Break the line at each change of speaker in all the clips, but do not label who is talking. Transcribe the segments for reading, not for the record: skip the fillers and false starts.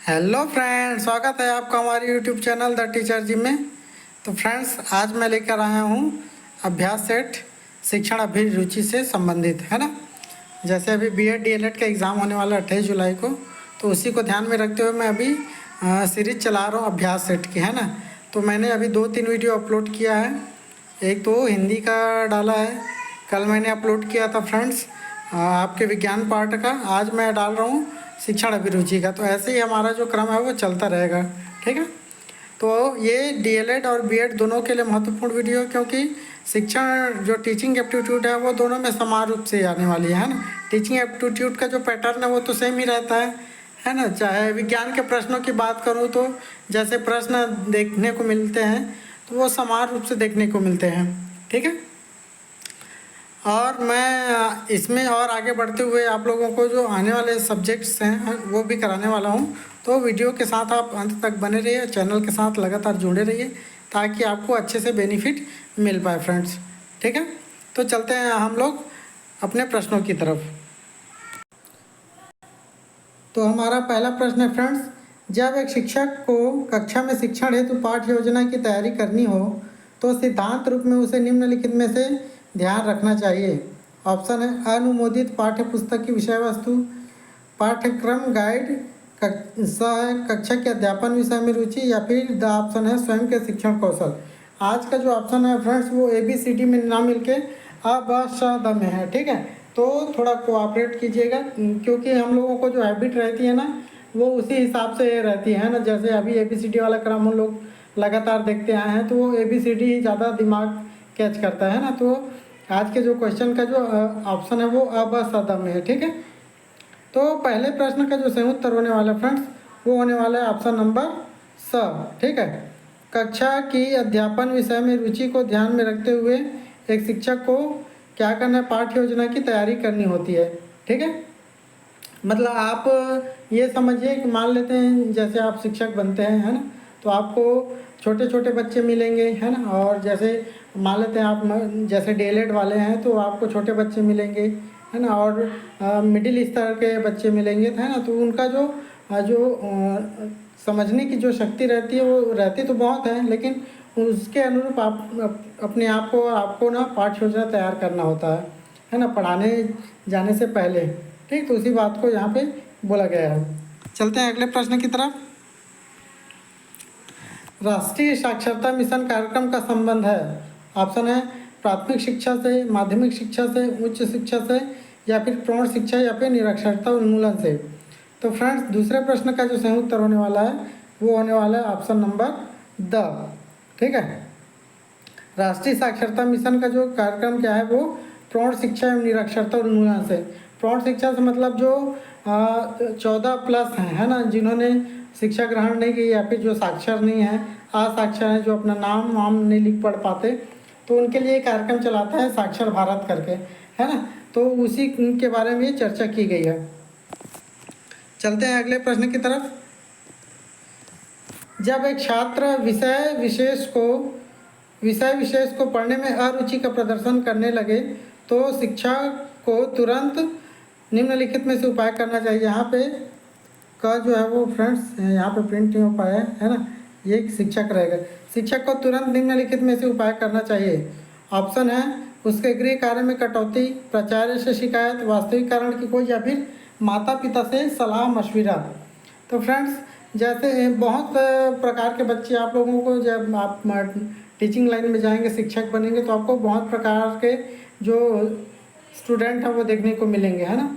Hello friends, स्वागत है आपका हमारे यूट्यूब चैनल द टीचर जी में। तो फ्रेंड्स, आज मैं लेकर आया हूँ अभ्यास सेट शिक्षण अभिरुचि से संबंधित, है ना। जैसे अभी बीएड डीएलएड का एग्ज़ाम होने वाला है 28 जुलाई को, तो उसी को ध्यान में रखते हुए मैं अभी सीरीज चला रहा हूँ अभ्यास सेट की, है ना। तो मैंने अभी 2-3 वीडियो अपलोड किया है। एक तो हिंदी का डाला है, कल मैंने अपलोड किया था फ्रेंड्स आपके विज्ञान पार्ट का। आज मैं डाल रहा हूँ शिक्षण अभिरुचि का। तो ऐसे ही हमारा जो क्रम है वो चलता रहेगा, ठीक है। तो ये डीएलएड और बीएड दोनों के लिए महत्वपूर्ण वीडियो है, क्योंकि शिक्षण जो टीचिंग एप्टीट्यूड है वो दोनों में समान रूप से आने वाली है ना। टीचिंग एप्टीट्यूड का जो पैटर्न है वो तो सेम ही रहता है ना। चाहे विज्ञान के प्रश्नों की बात करूँ तो जैसे प्रश्न देखने को मिलते हैं तो वो समान रूप से देखने को मिलते हैं, ठीक है। और मैं इसमें और आगे बढ़ते हुए आप लोगों को जो आने वाले सब्जेक्ट्स हैं वो भी कराने वाला हूँ। तो वीडियो के साथ आप अंत तक बने रहिए, चैनल के साथ लगातार जुड़े रहिए ताकि आपको अच्छे से बेनिफिट मिल पाए फ्रेंड्स, ठीक है। तो चलते हैं हम लोग अपने प्रश्नों की तरफ। तो हमारा पहला प्रश्न है फ्रेंड्स, जब एक शिक्षक को कक्षा में शिक्षण हेतु पाठ्य योजना की तैयारी करनी हो तो सिद्धांत रूप में उसे निम्नलिखित में से ध्यान रखना चाहिए। ऑप्शन है अनुमोदित पाठ्य पुस्तक की विषय वस्तु, पाठ्यक्रम गाइड, कक्षा के अध्यापन विषय में रुचि, या फिर द ऑप्शन है स्वयं के शिक्षण कौशल। आज का जो ऑप्शन है फ्रेंड्स वो ABCD में ना मिलके अ ब श द में है, ठीक है। तो थोड़ा कोऑपरेट कीजिएगा, क्योंकि हम लोगों को जो हैबिट रहती है ना वो उसी हिसाब से रहती है ना। जैसे अभी ABCD वाला क्रम हम लोग लगातार देखते आए हैं, तो वो ABCD ही ज़्यादा दिमाग कैच करता है ना। तो आज के जो क्वेश्चन का जो ऑप्शन है वो अ ब श द में है, ठीक है। तो पहले प्रश्न का जो सही उत्तर होने वाला है फ्रेंड्स वो होने वाला है ऑप्शन नंबर स, ठीक है। कक्षा की अध्यापन विषय में रुचि को ध्यान में रखते हुए एक शिक्षक को क्या करना है, पाठ्य योजना की तैयारी करनी होती है, ठीक है। मतलब आप ये समझिए कि मान लेते हैं जैसे आप शिक्षक बनते हैं, है ना। तो आपको छोटे छोटे बच्चे मिलेंगे, है ना। और जैसे मान लेते हैं आप जैसे डीएलएड वाले हैं तो आपको छोटे बच्चे मिलेंगे, है ना। और मिडिल स्तर के बच्चे मिलेंगे, है ना। तो उनका समझने की जो शक्ति रहती है वो रहती तो बहुत है, लेकिन उसके अनुरूप आप अपने आप को आपको ना पाठ्य योजना तैयार करना होता है ना, पढ़ाने जाने से पहले, ठीक। तो उसी बात को यहाँ पे बोला गया है। चलते हैं अगले प्रश्न की तरफ। राष्ट्रीय साक्षरता मिशन कार्यक्रम का संबंध है, ऑप्शन है प्राथमिक शिक्षा से, माध्यमिक शिक्षा से, उच्च शिक्षा से, या फिर प्रौढ़ शिक्षा, या फिर निरक्षरता उन्मूलन से। तो फ्रेंड्स, दूसरे प्रश्न का जो सही उत्तर होने वाला है वो होने वाला है ऑप्शन नंबर द, ठीक है। राष्ट्रीय साक्षरता मिशन का जो कार्यक्रम क्या है वो प्रौढ़ शिक्षा एवं निरक्षरता उन्मूलन से। प्रौढ़ शिक्षा से मतलब जो 14+ हैं, है ना, जिन्होंने शिक्षा ग्रहण नहीं की, या फिर जो साक्षर नहीं है, असाक्षर हैं, जो अपना नाम वाम नहीं लिख पढ़ पाते, तो उनके लिए कार्यक्रम चलाता है साक्षर भारत करके, है ना। तो उसी के बारे में ये चर्चा की गई है। चलते हैं अगले प्रश्न की तरफ। जब एक छात्र विषय विशेष को पढ़ने में अरुचि का प्रदर्शन करने लगे तो शिक्षा को तुरंत निम्नलिखित में से उपाय करना चाहिए। यहाँ पे का जो है वो फ्रेंड्स यहाँ पे प्रिंट नहीं हो पाया है ना, ये शिक्षक रहेगा। शिक्षक को तुरंत निम्नलिखित में से उपाय करना चाहिए। ऑप्शन है उसके गृह कार्य में कटौती, प्राचार्य से शिकायत, वास्तविक कारण की खोज, या फिर माता पिता से सलाह मशविरा। तो फ्रेंड्स, जैसे बहुत प्रकार के बच्चे आप लोगों को, जब आप टीचिंग लाइन में जाएंगे, शिक्षक बनेंगे, तो आपको बहुत प्रकार के जो स्टूडेंट हैं वो देखने को मिलेंगे, है ना।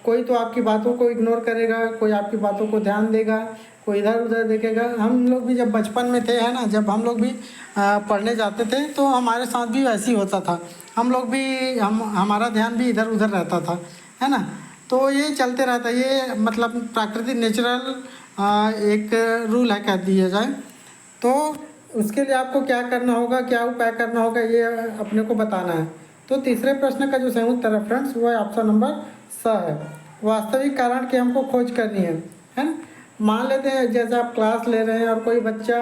कोई तो आपकी बातों को इग्नोर करेगा, कोई आपकी बातों को ध्यान देगा, कोई इधर उधर देखेगा। हम लोग भी जब बचपन में थे, है ना, जब हम लोग भी पढ़ने जाते थे तो हमारे साथ भी वैसे ही होता था। हम लोग भी हमारा ध्यान भी इधर उधर रहता था, है ना। तो ये चलते रहता है, ये मतलब प्राकृतिक नेचुरल एक रूल है कह दिया जाए। तो उसके लिए आपको क्या करना होगा, क्या उपाय करना होगा, ये अपने को बताना है। तो तीसरे प्रश्न का जो सही उत्तर है फ्रेंड्स वो है ऑप्शन नंबर स है। वास्तविक कारण की हमको खोज करनी है ना। मान लेते हैं जैसे आप क्लास ले रहे हैं और कोई बच्चा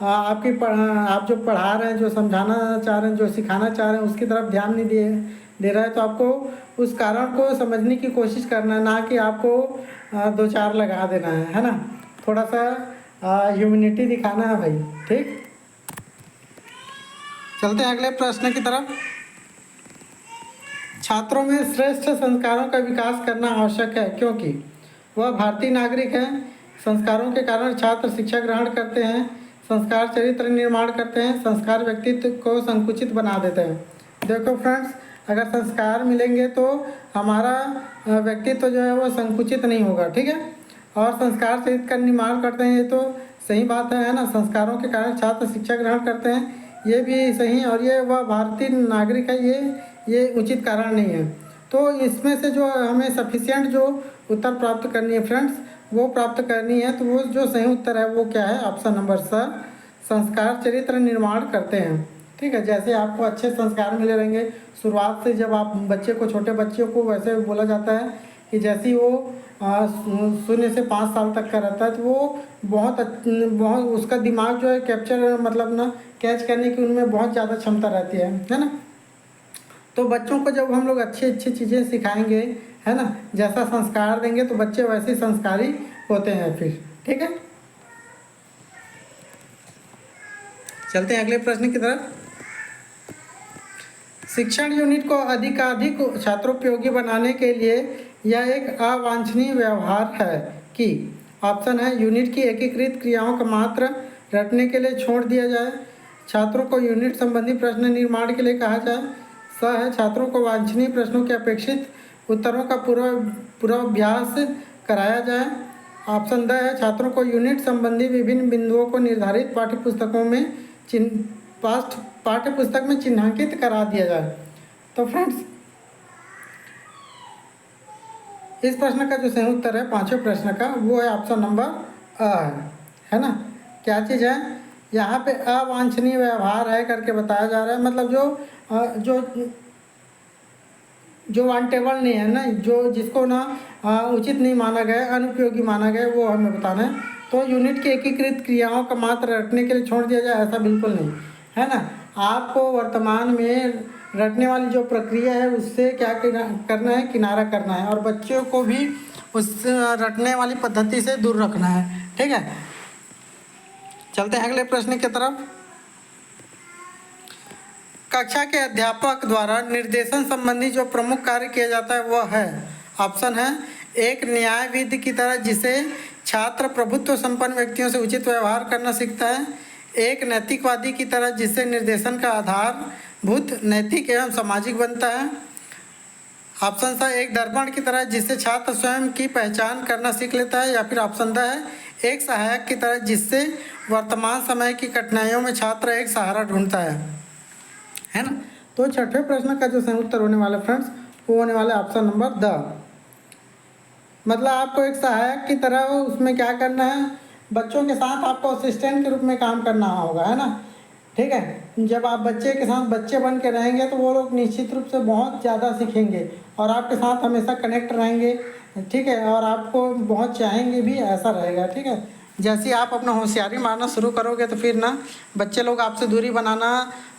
आप जो पढ़ा रहे हैं, जो समझाना चाह रहे हैं, जो सिखाना चाह रहे हैं, उसकी तरफ ध्यान नहीं दे रहा है, तो आपको उस कारण को समझने की कोशिश करना है, ना कि आपको दो चार लगा देना है ना। थोड़ा सा ह्यूमैनिटी दिखाना है भाई। ठीक, चलते हैं अगले प्रश्न की तरफ। छात्रों में श्रेष्ठ संस्कारों का विकास करना आवश्यक है क्योंकि वह भारतीय नागरिक हैं। संस्कारों के कारण छात्र शिक्षा ग्रहण करते हैं। संस्कार चरित्र निर्माण करते हैं। संस्कार व्यक्तित्व को संकुचित बना देते हैं। देखो फ्रेंड्स, अगर संस्कार मिलेंगे तो हमारा व्यक्तित्व जो है वो संकुचित नहीं होगा। ठीक है, और संस्कार चरित्र का निर्माण करते हैं, ये तो सही बात है ना। संस्कारों के कारण छात्र शिक्षा ग्रहण करते हैं, ये भी सही। और ये वह भारतीय नागरिक है, ये उचित कारण नहीं है। तो इसमें से जो हमें सफिशिएंट जो उत्तर प्राप्त करनी है फ्रेंड्स, वो प्राप्त करनी है। तो वो जो सही उत्तर है वो क्या है? ऑप्शन नंबर स, संस्कार चरित्र निर्माण करते हैं। ठीक है, जैसे आपको अच्छे संस्कार मिले रहेंगे शुरुआत से, जब आप बच्चे को, छोटे बच्चे को वैसे बोला जाता है कि जैसे ही वो 0 से 5 साल तक का रहता है तो वो बहुत उसका दिमाग जो है कैप्चर मतलब ना कैच करने की उनमें बहुत ज़्यादा क्षमता रहती है ना। तो बच्चों को जब हम लोग अच्छी अच्छी चीज़ें सिखाएंगे, है ना, जैसा संस्कार देंगे तो बच्चे वैसे संस्कारी होते हैं फिर। ठीक है, चलते हैं अगले प्रश्न की तरफ। शिक्षण यूनिट को अधिकाधिक छात्रोपयोगी बनाने के लिए यह एक अवांछनीय व्यवहार है कि ऑप्शन है यूनिट की एकीकृत क्रियाओं का मात्र रटने के लिए छोड़ दिया जाए, छात्रों को यूनिट संबंधी प्रश्न निर्माण के लिए कहा जाए, स है छात्रों को वांछनीय प्रश्नों के अपेक्षित उत्तरों का पूर्वाभ्यास कराया जाए, ऑप्शन द है छात्रों को यूनिट संबंधी विभिन्न बिंदुओं को निर्धारित पाठ्यपुस्तक में चिन्हांकित करा दिया जाए। तो फ्रेंड्स, इस प्रश्न का जो सही उत्तर है पांचवें प्रश्न का, वो है ऑप्शन नंबर अ है ना। क्या चीज़ है यहाँ पे? अवांछनीय व्यवहार है करके बताया जा रहा है, मतलब जो वांटेबल नहीं है ना, जो जिसको ना उचित नहीं माना गया, अनुपयोगी माना गया, वो हमें बताना है। तो यूनिट की एकीकृत क्रियाओं का मात्र रटने के लिए छोड़ दिया जाए, ऐसा बिल्कुल नहीं है ना। आपको वर्तमान में रटने वाली जो प्रक्रिया है उससे क्या करना है? किनारा करना है, और बच्चों को भी उस रटने वाली पद्धति से दूर रखना है। ठीक है, चलते हैं अगले प्रश्न की तरफ। कक्षा के अध्यापक द्वारा निर्देशन संबंधी जो प्रमुख कार्य किया जाता है वह है, ऑप्शन है एक न्यायविद की तरह जिसे छात्र प्रभुत्व संपन्न व्यक्तियों से उचित व्यवहार करना सीखता है, एक नैतिकवादी की तरह जिससे निर्देशन का आधारभूत नैतिक एवं सामाजिक बनता है, ऑप्शन सा एक दर्पण की तरह जिससे छात्र स्वयं की पहचान करना सीख लेता है, या फिर ऑप्शन द है एक सहायक की तरह जिससे वर्तमान समय की कठिनाइयों में छात्र एक सहारा ढूंढता है ना। तो छठवें प्रश्न का जो सही उत्तर होने वाला फ्रेंड्स, वो होने वाला ऑप्शन नंबर द। मतलब आपको एक सहायक की तरह उसमें क्या करना है? बच्चों के साथ आपको असिस्टेंट के रूप में काम करना होगा, है ना। ठीक है, जब आप बच्चे के साथ बच्चे बन के रहेंगे तो वो लोग निश्चित रूप से बहुत ज़्यादा सीखेंगे और आपके साथ हमेशा कनेक्ट रहेंगे। ठीक है, और आपको बहुत चाहेंगे भी, ऐसा रहेगा। ठीक है, जैसे ही आप अपना होशियारी मारना शुरू करोगे तो फिर ना बच्चे लोग आपसे दूरी बनाना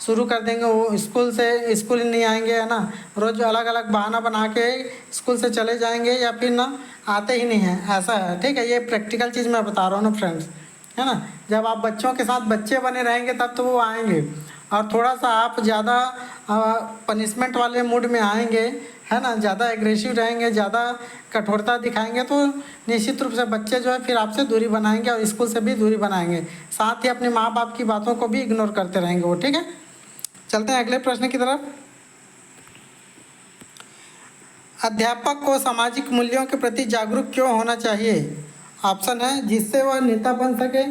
शुरू कर देंगे। वो स्कूल नहीं आएंगे, है ना, रोज़ अलग अलग बहाना बना के स्कूल से चले जाएंगे, या फिर ना आते ही नहीं हैं, ऐसा है। ठीक है, ये प्रैक्टिकल चीज़ मैं बता रहा हूँ ना फ्रेंड्स, है ना। जब आप बच्चों के साथ बच्चे बने रहेंगे तब तो वो आएंगे, और थोड़ा सा आप ज़्यादा पनिशमेंट वाले मूड में आएंगे, है ना, ज़्यादा एग्रेसिव रहेंगे, ज़्यादा कठोरता दिखाएंगे तो निश्चित रूप से बच्चे जो है फिर आपसे दूरी बनाएंगे और स्कूल से भी दूरी बनाएंगे, साथ ही अपने माँ बाप की बातों को भी इग्नोर करते रहेंगे वो। ठीक है, चलते हैं अगले प्रश्न की तरफ। अध्यापक को सामाजिक मूल्यों के प्रति जागरूक क्यों होना चाहिए? ऑप्शन है जिससे वह नेता बन सके,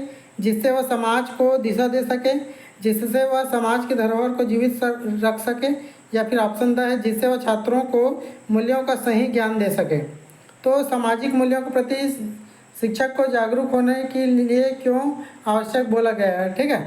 जिससे वह समाज को दिशा दे सके, जिससे वह समाज की धरोहर को जीवित रख सके, या फिर ऑप्शन द है जिससे वह छात्रों को मूल्यों का सही ज्ञान दे सके। तो सामाजिक मूल्यों के प्रति शिक्षक को जागरूक होने के लिए क्यों आवश्यक बोला गया है? ठीक है,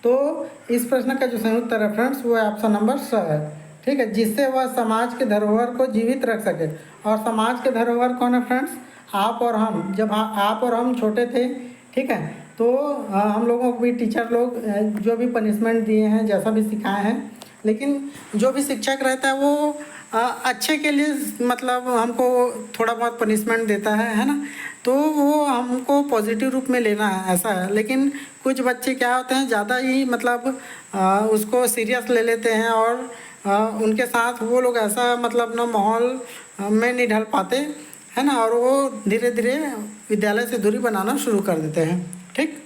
तो इस प्रश्न का जो सही उत्तर है फ्रेंड्स, वो है ऑप्शन नंबर स है। ठीक है, जिससे वह समाज के धरोहर को जीवित रख सके। और समाज के धरोहर कौन है फ्रेंड्स? आप और हम। जब आप और हम छोटे थे, ठीक है, तो हम लोगों को भी टीचर लोग जो भी पनिशमेंट दिए हैं, जैसा भी सिखाए हैं, लेकिन जो भी शिक्षक रहता है वो अच्छे के लिए मतलब हमको थोड़ा बहुत पनिशमेंट देता है ना, तो वो हमको पॉजिटिव रूप में लेना है, ऐसा है। लेकिन कुछ बच्चे क्या होते हैं, ज़्यादा ही मतलब उसको सीरियस ले लेते हैं और उनके साथ वो लोग ऐसा मतलब ना माहौल में नहीं ढल पाते, है ना, और वो धीरे धीरे विद्यालय से दूरी बनाना शुरू कर देते हैं। ठीक,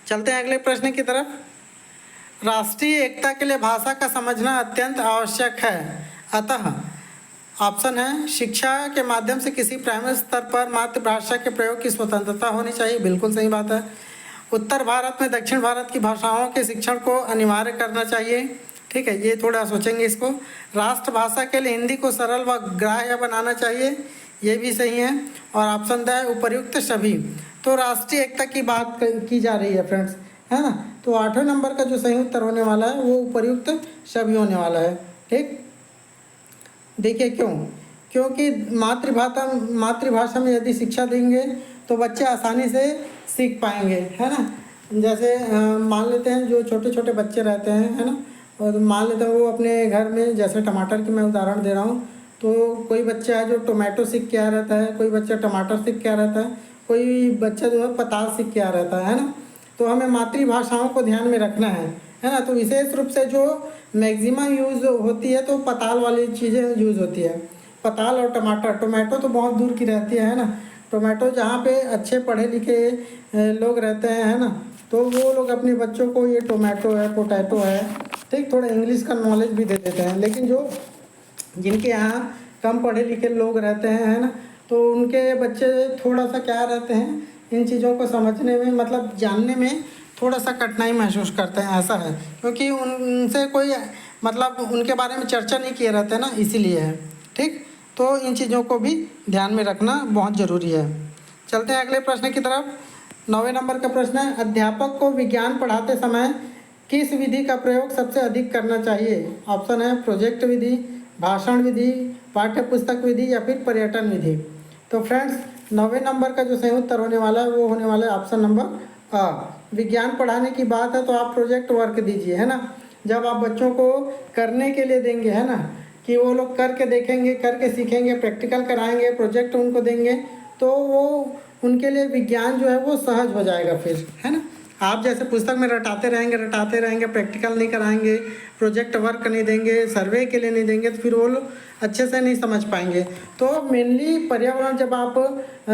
चलते हैं अगले प्रश्न की तरफ। राष्ट्रीय एकता के लिए भाषा का समझना अत्यंत आवश्यक है, अतः ऑप्शन है शिक्षा के माध्यम से किसी प्राइमरी स्तर पर मातृभाषा के प्रयोग की स्वतंत्रता होनी चाहिए, बिल्कुल सही बात है। उत्तर भारत में दक्षिण भारत की भाषाओं के शिक्षण को अनिवार्य करना चाहिए, ठीक है, ये थोड़ा सोचेंगे इसको। राष्ट्रभाषा के लिए हिंदी को सरल व ग्राह्य बनाना चाहिए, ये भी सही है। और ऑप्शन द उपर्युक्त सभी। तो राष्ट्रीय एकता की बात की जा रही है फ्रेंड्स, है ना, तो 8वें नंबर का जो सही उत्तर होने वाला है वो उपर्युक्त सभी होने वाला है। ठीक, देखिए क्यों, क्योंकि मातृभाषा में यदि शिक्षा देंगे तो बच्चे आसानी से सीख पाएंगे, है ना। जैसे मान लेते हैं जो छोटे छोटे बच्चे रहते हैं, है ना, और मान लेते हैं वो अपने घर में, जैसे टमाटर की मैं उदाहरण दे रहा हूँ, तो कोई बच्चा है जो टोमेटो सीख के आ रहता है, कोई बच्चा टमाटर सीख के आ रहता है, कोई बच्चा जो है पताल सीख के आ रहता है ना। तो हमें मातृभाषाओं को ध्यान में रखना है ना। तो विशेष रूप से जो मैक्सिमम यूज़ होती है तो पताल वाली चीज़ें यूज़ होती है, पताल और टमाटर। टोमेटो तो बहुत दूर की रहती है ना। टोमेटो जहाँ पे अच्छे पढ़े लिखे लोग रहते हैं, है ना, तो वो लोग अपने बच्चों को ये टोमेटो है, पोटैटो है, ठीक, थोड़ा इंग्लिश का नॉलेज भी दे देते हैं। लेकिन जो जिनके यहाँ कम पढ़े लिखे लोग रहते हैं, है ना, तो उनके बच्चे थोड़ा सा क्या रहते हैं, इन चीज़ों को समझने में मतलब जानने में थोड़ा सा कठिनाई महसूस करते हैं, ऐसा है, क्योंकि उनसे कोई मतलब उनके बारे में चर्चा नहीं किए रहते ना, इसीलिए है। ठीक, तो इन चीज़ों को भी ध्यान में रखना बहुत ज़रूरी है। चलते हैं अगले प्रश्न की तरफ। 9वें नंबर का प्रश्न है, अध्यापक को विज्ञान पढ़ाते समय किस विधि का प्रयोग सबसे अधिक करना चाहिए? ऑप्शन है प्रोजेक्ट विधि, भाषण विधि, पाठ्य पुस्तक विधि या फिर पर्यटन विधि। तो फ्रेंड्स 9वें नंबर का जो सही उत्तर होने वाला है वो होने वाला है ऑप्शन नंबर आ। विज्ञान पढ़ाने की बात है तो आप प्रोजेक्ट वर्क दीजिए, है ना। जब आप बच्चों को करने के लिए देंगे, है ना, कि वो लोग करके देखेंगे, करके सीखेंगे, प्रैक्टिकल कराएंगे, प्रोजेक्ट उनको देंगे, तो वो उनके लिए विज्ञान जो है वो सहज हो जाएगा फिर, है ना। आप जैसे पुस्तक में रटाते रहेंगे, प्रैक्टिकल नहीं कराएंगे, प्रोजेक्ट वर्क नहीं देंगे, सर्वे के लिए नहीं देंगे, तो फिर वो लोग अच्छे से नहीं समझ पाएंगे। तो मेनली पर्यावरण जब आप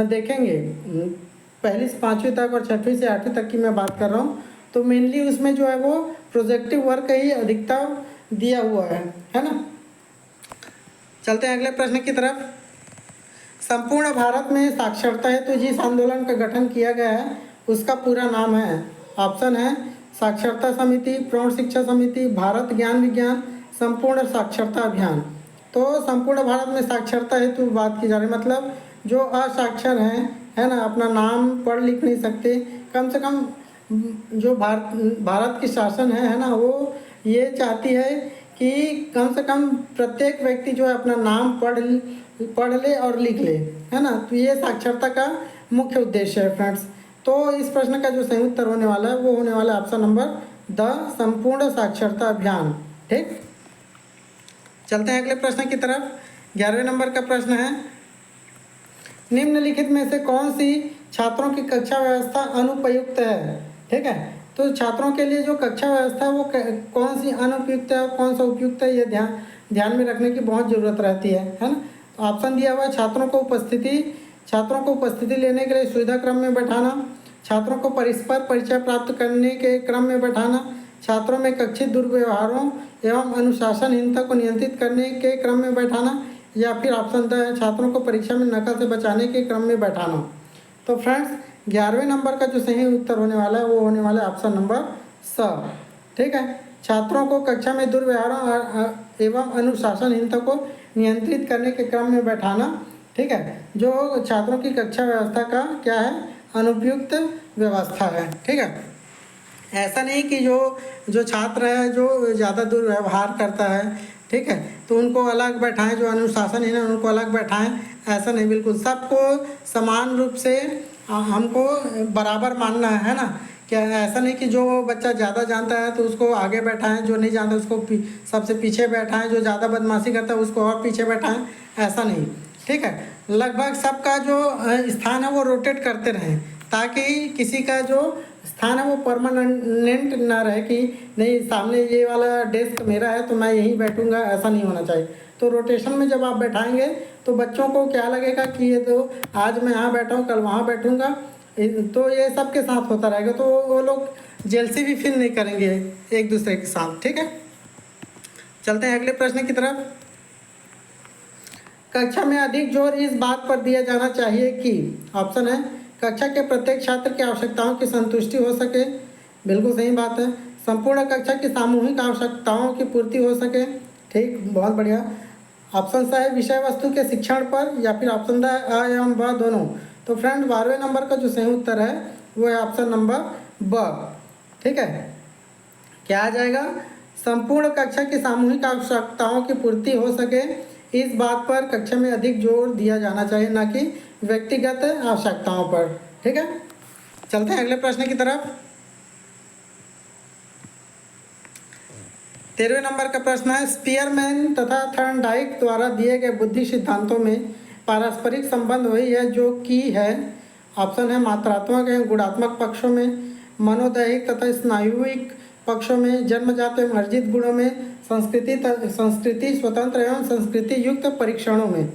देखेंगे, पहली से 5वीं तक और 6वीं से 8वीं तक की मैं बात कर रहा हूँ, तो मेनली उसमें जो है वो प्रोजेक्टिव वर्क ही अधिकता दिया हुआ है ना। चलते हैं अगले प्रश्न की तरफ। संपूर्ण भारत में साक्षरता हेतु जिस आंदोलन का गठन किया गया है उसका पूरा नाम है। ऑप्शन है साक्षरता समिति, प्रौढ़ शिक्षा समिति, भारत ज्ञान विज्ञान, संपूर्ण साक्षरता अभियान। तो संपूर्ण भारत में साक्षरता हेतु बात की जा रही, मतलब जो असाक्षर हैं, है ना, अपना नाम पढ़ लिख नहीं सकते, कम से कम जो भारत की शासन है ना, वो ये चाहती है कि कम से कम प्रत्येक व्यक्ति जो है अपना नाम पढ़ ले और लिख ले, है ना। तो ये साक्षरता का मुख्य उद्देश्य है फ्रेंड्स। तो इस प्रश्न का जो सही उत्तर होने वाला है वो होने वाला है ऑप्शन नंबर द, संपूर्ण साक्षरता अभियान। ठीक, चलते हैं अगले प्रश्न की तरफ। 11वें नंबर का प्रश्न है, निम्नलिखित में से कौन सी छात्रों की कक्षा व्यवस्था अनुपयुक्त है? ठीक है, तो छात्रों के लिए जो कक्षा व्यवस्था है वो कौन सी अनुपयुक्त है और कौन सा उपयुक्त है, ये ध्यान में रखने की बहुत ज़रूरत रहती है ना। तो ऑप्शन दिया हुआ है, छात्रों को उपस्थिति लेने के लिए सुविधा क्रम में बैठाना, छात्रों को परस्पर परिचय प्राप्त करने के क्रम में बैठाना, छात्रों में कक्षित दुर्व्यवहारों एवं अनुशासनहीनता को नियंत्रित करने के क्रम में बैठाना, या फिर ऑप्शन द है छात्रों को परीक्षा में नकल से बचाने के क्रम में बैठाना। तो फ्रेंड्स 11वें नंबर का जो सही उत्तर होने वाला है वो होने वाला है ऑप्शन नंबर स। ठीक है, छात्रों को कक्षा में दुर्व्यवहारों एवं अनुशासनहीनता को नियंत्रित करने के क्रम में बैठाना। ठीक है, जो छात्रों की कक्षा व्यवस्था का क्या है, अनुपयुक्त व्यवस्था है। ठीक है, ऐसा नहीं कि जो छात्र है जो ज़्यादा दुर्व्यवहार करता है, ठीक है, तो उनको अलग बैठाएं, जो अनुशासन है उनको अलग बैठाएं, ऐसा नहीं, बिल्कुल सबको समान रूप से हमको बराबर मानना है ना, क्या ऐसा नहीं कि जो बच्चा ज़्यादा जानता है तो उसको आगे बैठाएं, जो नहीं जानता उसको सबसे पीछे बैठाएं, जो ज़्यादा बदमाशी करता है उसको और पीछे बैठाएं, ऐसा नहीं। ठीक है, लगभग सबका जो स्थान है वो रोटेट करते रहें, ताकि किसी का जो स्थान है वो परमानेंट ना रहे कि नहीं सामने ये वाला डेस्क मेरा है तो मैं यहीं बैठूंगा, ऐसा नहीं होना चाहिए। तो रोटेशन में जब आप बैठाएंगे तो बच्चों को क्या लगेगा कि ये तो आज मैं यहाँ बैठा हूँ, कल वहाँ बैठूंगा, तो ये सबके साथ होता रहेगा, तो वो लोग जेलसी भी फील नहीं करेंगे एक दूसरे के साथ। ठीक है, चलते हैं अगले प्रश्न की तरफ। कक्षा में अधिक जोर इस बात पर दिया जाना चाहिए कि, ऑप्शन है, कक्षा के प्रत्येक छात्र की आवश्यकताओं की संतुष्टि हो सके, बिल्कुल सही बात है। संपूर्ण कक्षा की सामूहिक आवश्यकताओं की पूर्ति हो सके, ठीक, बहुत बढ़िया। ऑप्शन सा है विषय वस्तु के शिक्षण पर, या फिर ऑप्शन द अ एवं ब दोनों। तो फ्रेंड 12वें नंबर का जो सही उत्तर है वो है ऑप्शन नंबर ब। ठीक है, क्या आ जाएगा, संपूर्ण कक्षा की सामूहिक आवश्यकताओं की पूर्ति हो सके, इस बात पर कक्षा में अधिक जोर दिया जाना चाहिए, ना कि व्यक्तिगत आवश्यकताओं पर। ठीक है, चलते हैं अगले प्रश्न की तरफ। 13वें नंबर का प्रश्न है, स्पीयरमैन तथा थॉर्नडाइक द्वारा दिए गए बुद्धि सिद्धांतों में पारस्परिक संबंध वही है जो कि है। ऑप्शन है मात्रात्मक एवं गुणात्मक पक्षों में, मनोदैहिक तथा स्नायुविक पक्षों में, जन्मजात एवं अर्जित गुणों में, संस्कृति स्वतंत्र एवं संस्कृति युक्त परीक्षणों में।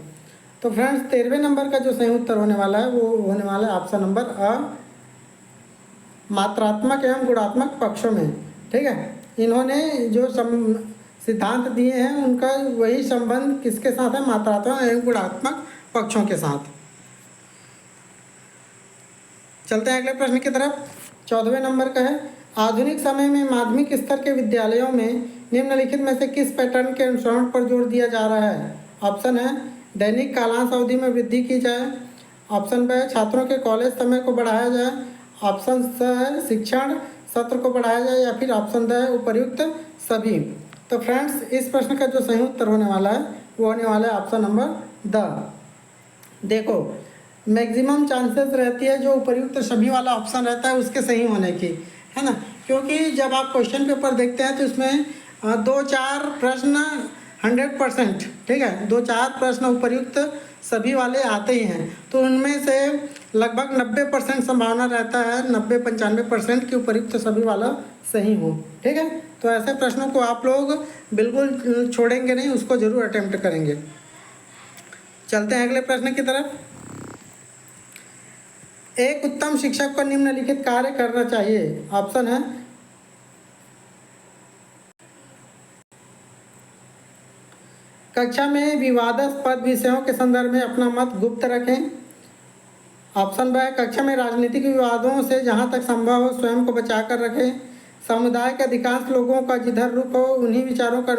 तो फ्रेंड्स 13वें नंबर का जो सही उत्तर होने वाला है वो होने वाला है ऑप्शन नंबर अ, मात्रात्मक एवं गुणात्मक पक्षों में। ठीक है, इन्होंने जो सिद्धांत दिए हैं उनका वही संबंध किसके साथ है, मात्रात्मक एवं गुणात्मक पक्षों के साथ। चलते हैं अगले प्रश्न की तरफ। 14वें नंबर का है, आधुनिक समय में माध्यमिक स्तर के विद्यालयों में निम्नलिखित में से किस पैटर्न के अनुसरण पर जोर दिया जा रहा है। ऑप्शन है दैनिक कालांश अवधि में वृद्धि की जाए, ऑप्शन ब छात्रों के कॉलेज समय को बढ़ाया जाए, ऑप्शन स है शिक्षण सत्र को बढ़ाया जाए, या फिर ऑप्शन द है उपर्युक्त सभी। तो फ्रेंड्स इस प्रश्न का जो सही उत्तर होने वाला है वो होने वाला है ऑप्शन नंबर द। देखो मैक्सिमम चांसेस रहती है जो उपर्युक्त सभी वाला ऑप्शन रहता है उसके सही होने की, है ना, क्योंकि जब आप क्वेश्चन पेपर देखते हैं तो इसमें 2-4 प्रश्न 100%, ठीक है, 2-4 प्रश्न उपर्युक्त सभी वाले आते ही हैं, तो उनमें से लगभग 90% संभावना रहता है, 90-95% की उपर्युक्त सभी वाला सही हो। ठीक है, तो ऐसे प्रश्नों को आप लोग बिल्कुल छोड़ेंगे नहीं, उसको जरूर अटेम्प्ट करेंगे। चलते हैं अगले प्रश्न की तरफ। एक उत्तम शिक्षक को निम्नलिखित कार्य करना चाहिए। ऑप्शन है कक्षा में विवादास्पद विषयों के संदर्भ में अपना मत गुप्त रखें, ऑप्शन ब कक्षा में राजनीतिक विवादों से जहां तक संभव हो स्वयं को बचाकर रखें, समुदाय के अधिकांश लोगों का जिधर रुख हो उन्हीं विचारों का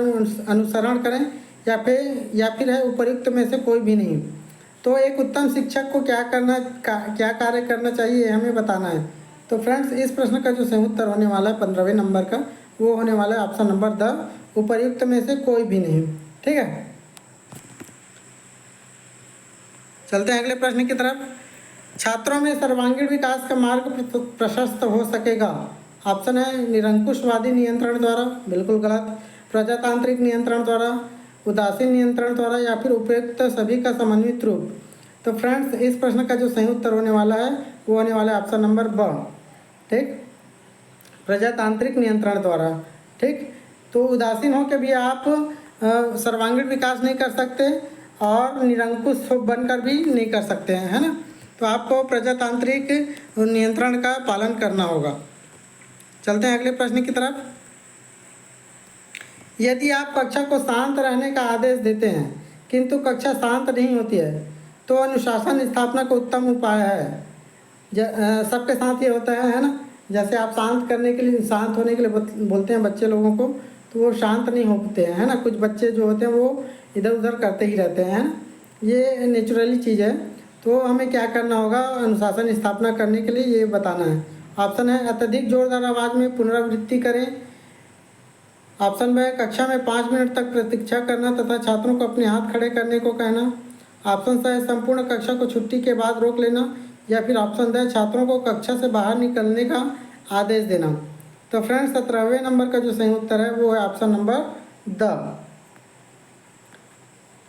अनुसरण करें, या फिर है उपर्युक्त में से कोई भी नहीं। तो एक उत्तम शिक्षक को क्या कार्य करना चाहिए हमें बताना है। तो फ्रेंड्स इस प्रश्न का जो सही उत्तर होने वाला है 15वें नंबर का वो होने वाला है ऑप्शन नंबर द, उपर्युक्त में से कोई भी नहीं। ठीक है, चलते हैं अगले प्रश्न की तरफ। छात्रों में सर्वांगीण विकास का मार्ग प्रशस्त हो सकेगा। ऑप्शन है निरंकुशवादी नियंत्रण द्वारा, बिल्कुल गलत, प्रजातांत्रिक नियंत्रण द्वारा, उदासीन नियंत्रण द्वारा, या फिर उपयुक्त सभी का समन्वित रूप। तो फ्रेंड्स इस प्रश्न का जो सही उत्तर होने वाला है वो होने वाला है ऑप्शन नंबर ब, ठीक, प्रजातांत्रिक नियंत्रण द्वारा। ठीक, तो उदासीन होकर भी आप सर्वांगीण विकास नहीं कर सकते और निरंकुश बनकर भी नहीं कर सकते हैं, है ना, तो आपको प्रजातांत्रिक नियंत्रण का पालन करना होगा। चलते हैं अगले प्रश्न की तरफ। यदि आप कक्षा को शांत रहने का आदेश देते हैं किंतु कक्षा शांत नहीं होती है तो अनुशासन स्थापना का उत्तम उपाय है। सबके साथ ये होता है ना, जैसे आप शांत होने के लिए बोलते हैं बच्चे लोगों को तो वो शांत नहीं होते हैं, है ना, कुछ बच्चे जो होते हैं वो इधर उधर करते ही रहते हैं, ये नेचुरली चीज़ है। तो हमें क्या करना होगा अनुशासन स्थापना करने के लिए, ये बताना है। ऑप्शन है अत्यधिक जोरदार आवाज़ में पुनरावृत्ति करें, ऑप्शन ब कक्षा में 5 मिनट तक प्रतीक्षा करना तथा छात्रों को अपने हाथ खड़े करने को कहना, ऑप्शन स है संपूर्ण कक्षा को छुट्टी के बाद रोक लेना, या फिर ऑप्शन द छात्रों को कक्षा से बाहर निकलने का आदेश देना। तो फ्रेंड्स 17वें नंबर का जो सही उत्तर है वो है ऑप्शन नंबर द।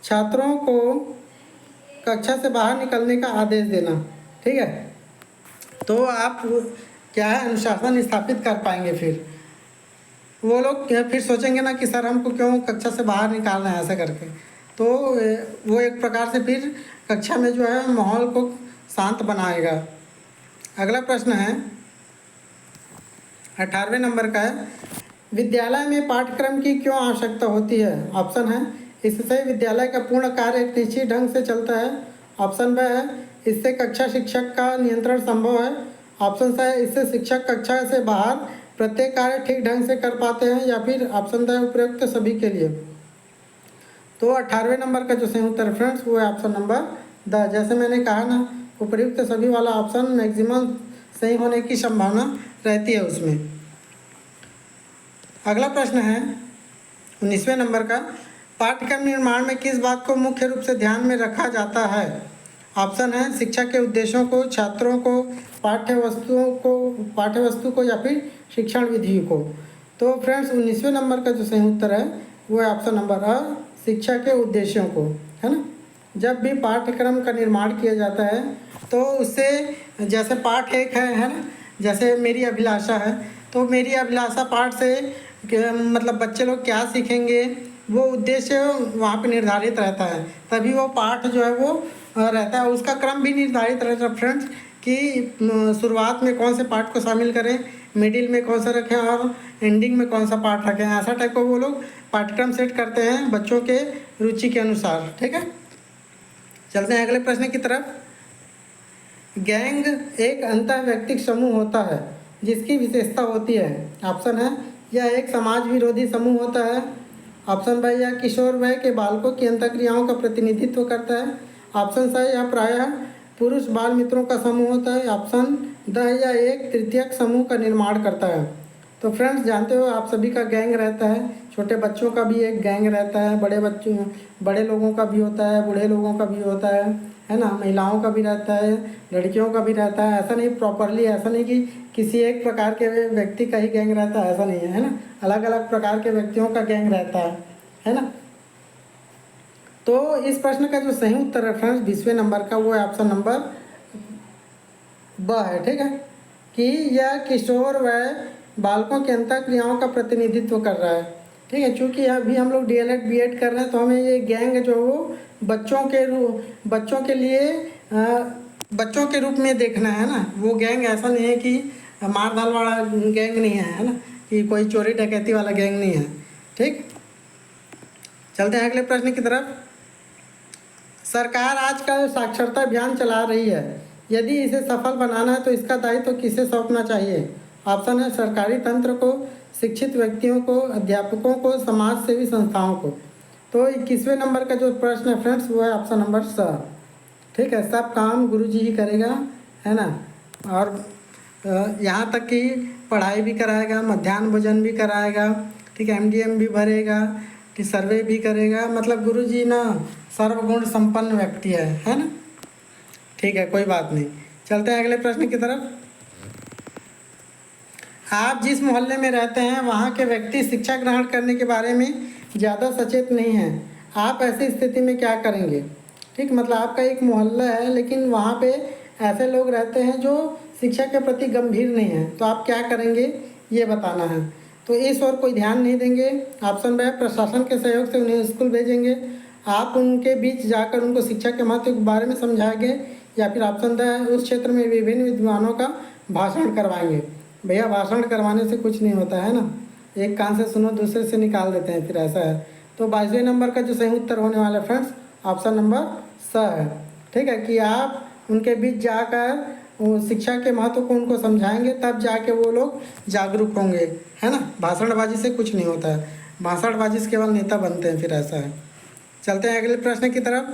छात्रों को कक्षा से बाहर निकलने का आदेश देना। ठीक है, तो आप क्या है अनुशासन स्थापित कर पाएंगे। फिर वो लोग फिर सोचेंगे ना कि सर हमको क्यों कक्षा से बाहर निकाल रहे हैं ऐसा करके। तो वो एक प्रकार से फिर कक्षा में जो है माहौल को शांत बनाएगा। अगला प्रश्न है 18वें नंबर का है, विद्यालय में पाठ्यक्रम की क्यों आवश्यकता होती है। ऑप्शन है इससे विद्यालय का पूर्ण कार्य एक निश्चित ढंग से चलता है। ऑप्शन ब है इससे कक्षा शिक्षक का नियंत्रण संभव है। ऑप्शन सी है इससे शिक्षक कक्षा से बाहर प्रत्येक कार्य ठीक ढंग से कर पाते हैं। या फिर ऑप्शन द उपयुक्त सभी के लिए। तो 18वें नंबर का जो सही उत्तर है फ्रेंड्स वो है ऑप्शन नंबर द। जैसे मैंने कहा ना, उपयुक्त सभी वाला ऑप्शन मैक्सिमम सही होने की संभावना रहती है उसमें। अगला प्रश्न है 19वें नंबर का, पाठ्यक्रम निर्माण में किस बात को मुख्य रूप से ध्यान में रखा जाता है। ऑप्शन है शिक्षा के उद्देश्यों को, छात्रों को, पाठ्यवस्तु को या फिर शिक्षण विधि को। तो फ्रेंड्स 19वें नंबर का जो सही उत्तर है वो है ऑप्शन नंबर अ, शिक्षा के उद्देश्यों को, है ना। जब भी पाठ्यक्रम का निर्माण किया जाता है तो उससे जैसे पाठ एक है ना, जैसे मेरी अभिलाषा है, तो मेरी अभिलाषा पाठ से मतलब बच्चे लोग क्या सीखेंगे वो उद्देश्य वहाँ पे निर्धारित रहता है, तभी वो पाठ जो है वो रहता है। उसका क्रम भी निर्धारित रहता है फ्रेंड्स कि शुरुआत में कौन से पाठ को शामिल करें, मिडिल में कौन सा रखें और एंडिंग में कौन सा पाठ रखें। ऐसा टाइप को वो लोग पाठ्यक्रम सेट करते हैं बच्चों के रुचि के अनुसार। ठीक है, चलते हैं अगले प्रश्न की तरफ। गैंग एक अंतर व्यक्तिक समूह होता है जिसकी विशेषता होती है। ऑप्शन है यह एक समाज विरोधी समूह होता है। ऑप्शन बी यह किशोर वय के बालकों की अंतःक्रियाओं का प्रतिनिधित्व करता है। ऑप्शन सी यह प्रायः पुरुष बाल मित्रों का समूह होता है। ऑप्शन द यह एक तृतीयक समूह का निर्माण करता है। तो फ्रेंड्स जानते हो आप सभी का गैंग रहता है, छोटे बच्चों का भी एक गैंग रहता है, बड़े लोगों का भी होता है, बूढ़े लोगों का भी होता है ना, महिलाओं का भी रहता है, लड़कियों का भी रहता है। ऐसा नहीं प्रॉपरली, ऐसा नहीं कि किसी एक प्रकार के व्यक्ति का ही गैंग रहता है, ऐसा नहीं है ना। अलग अलग प्रकार के व्यक्तियों का गैंग रहता है ना। तो इस प्रश्न का जो सही उत्तर है फ्रेंड्स 20वें नंबर का वो है ऑप्शन नंबर ब है। ठीक है, कि यह किशोर वय बालकों की अंतःक्रियाओं का प्रतिनिधित्व कर रहा है। ठीक है, चूँकि अभी हम लोग डीएलएड बीएड कर रहे हैं तो हमें ये गैंग जो है वो बच्चों के रूप में देखना है ना। वो गैंग ऐसा नहीं है कि मार धाल वाला गैंग नहीं है ना, कि कोई चोरी डकैती वाला गैंग नहीं है। ठीक, चलते हैं अगले प्रश्न की तरफ। सरकार आजकल साक्षरता अभियान चला रही है, यदि इसे सफल बनाना है तो इसका दायित्व किसे सौंपना चाहिए। ऑप्शन है सरकारी तंत्र को, शिक्षित व्यक्तियों को, अध्यापकों को, समाज सेवी संस्थाओं को। तो 21वें नंबर का जो प्रश्न है फ्रेंड्स वो है ऑप्शन नंबर स। ठीक है, सब काम गुरुजी ही करेगा, है ना। और यहाँ तक कि पढ़ाई भी कराएगा, मध्याह्न भोजन भी कराएगा, ठीक है, एमडीएम भी भरेगा, कि सर्वे भी करेगा। मतलब गुरुजी ना सर्वगुण संपन्न व्यक्ति है ना। ठीक है, कोई बात नहीं, चलते हैं अगले प्रश्न की तरफ। आप जिस मोहल्ले में रहते हैं वहाँ के व्यक्ति शिक्षा ग्रहण करने के बारे में ज़्यादा सचेत नहीं हैं, आप ऐसी स्थिति में क्या करेंगे। ठीक, मतलब आपका एक मोहल्ला है लेकिन वहाँ पे ऐसे लोग रहते हैं जो शिक्षा के प्रति गंभीर नहीं हैं, तो आप क्या करेंगे ये बताना है। तो इस ओर कोई ध्यान नहीं देंगे। ऑप्शन ब प्रशासन के सहयोग से उन्हें स्कूल भेजेंगे, आप उनके बीच जाकर उनको शिक्षा के महत्व के बारे में समझाएंगे। या फिर ऑप्शन द उस क्षेत्र में विभिन्न विद्वानों का भाषण करवाएंगे। भैया भाषण करवाने से कुछ नहीं होता है ना, एक कान से सुनो दूसरे से निकाल देते हैं, फिर ऐसा है। तो 22वें नंबर का जो सही उत्तर होने वाला है फ्रेंड्स ऑप्शन नंबर स है। ठीक है, कि आप उनके बीच जाकर वो शिक्षा के महत्व को उनको समझाएंगे, तब जाके वो लोग जागरूक होंगे, है ना। भाषणबाजी से कुछ नहीं होता है, भाषणबाजी से केवल नेता बनते हैं, फिर ऐसा है। चलते हैं अगले प्रश्न की तरफ।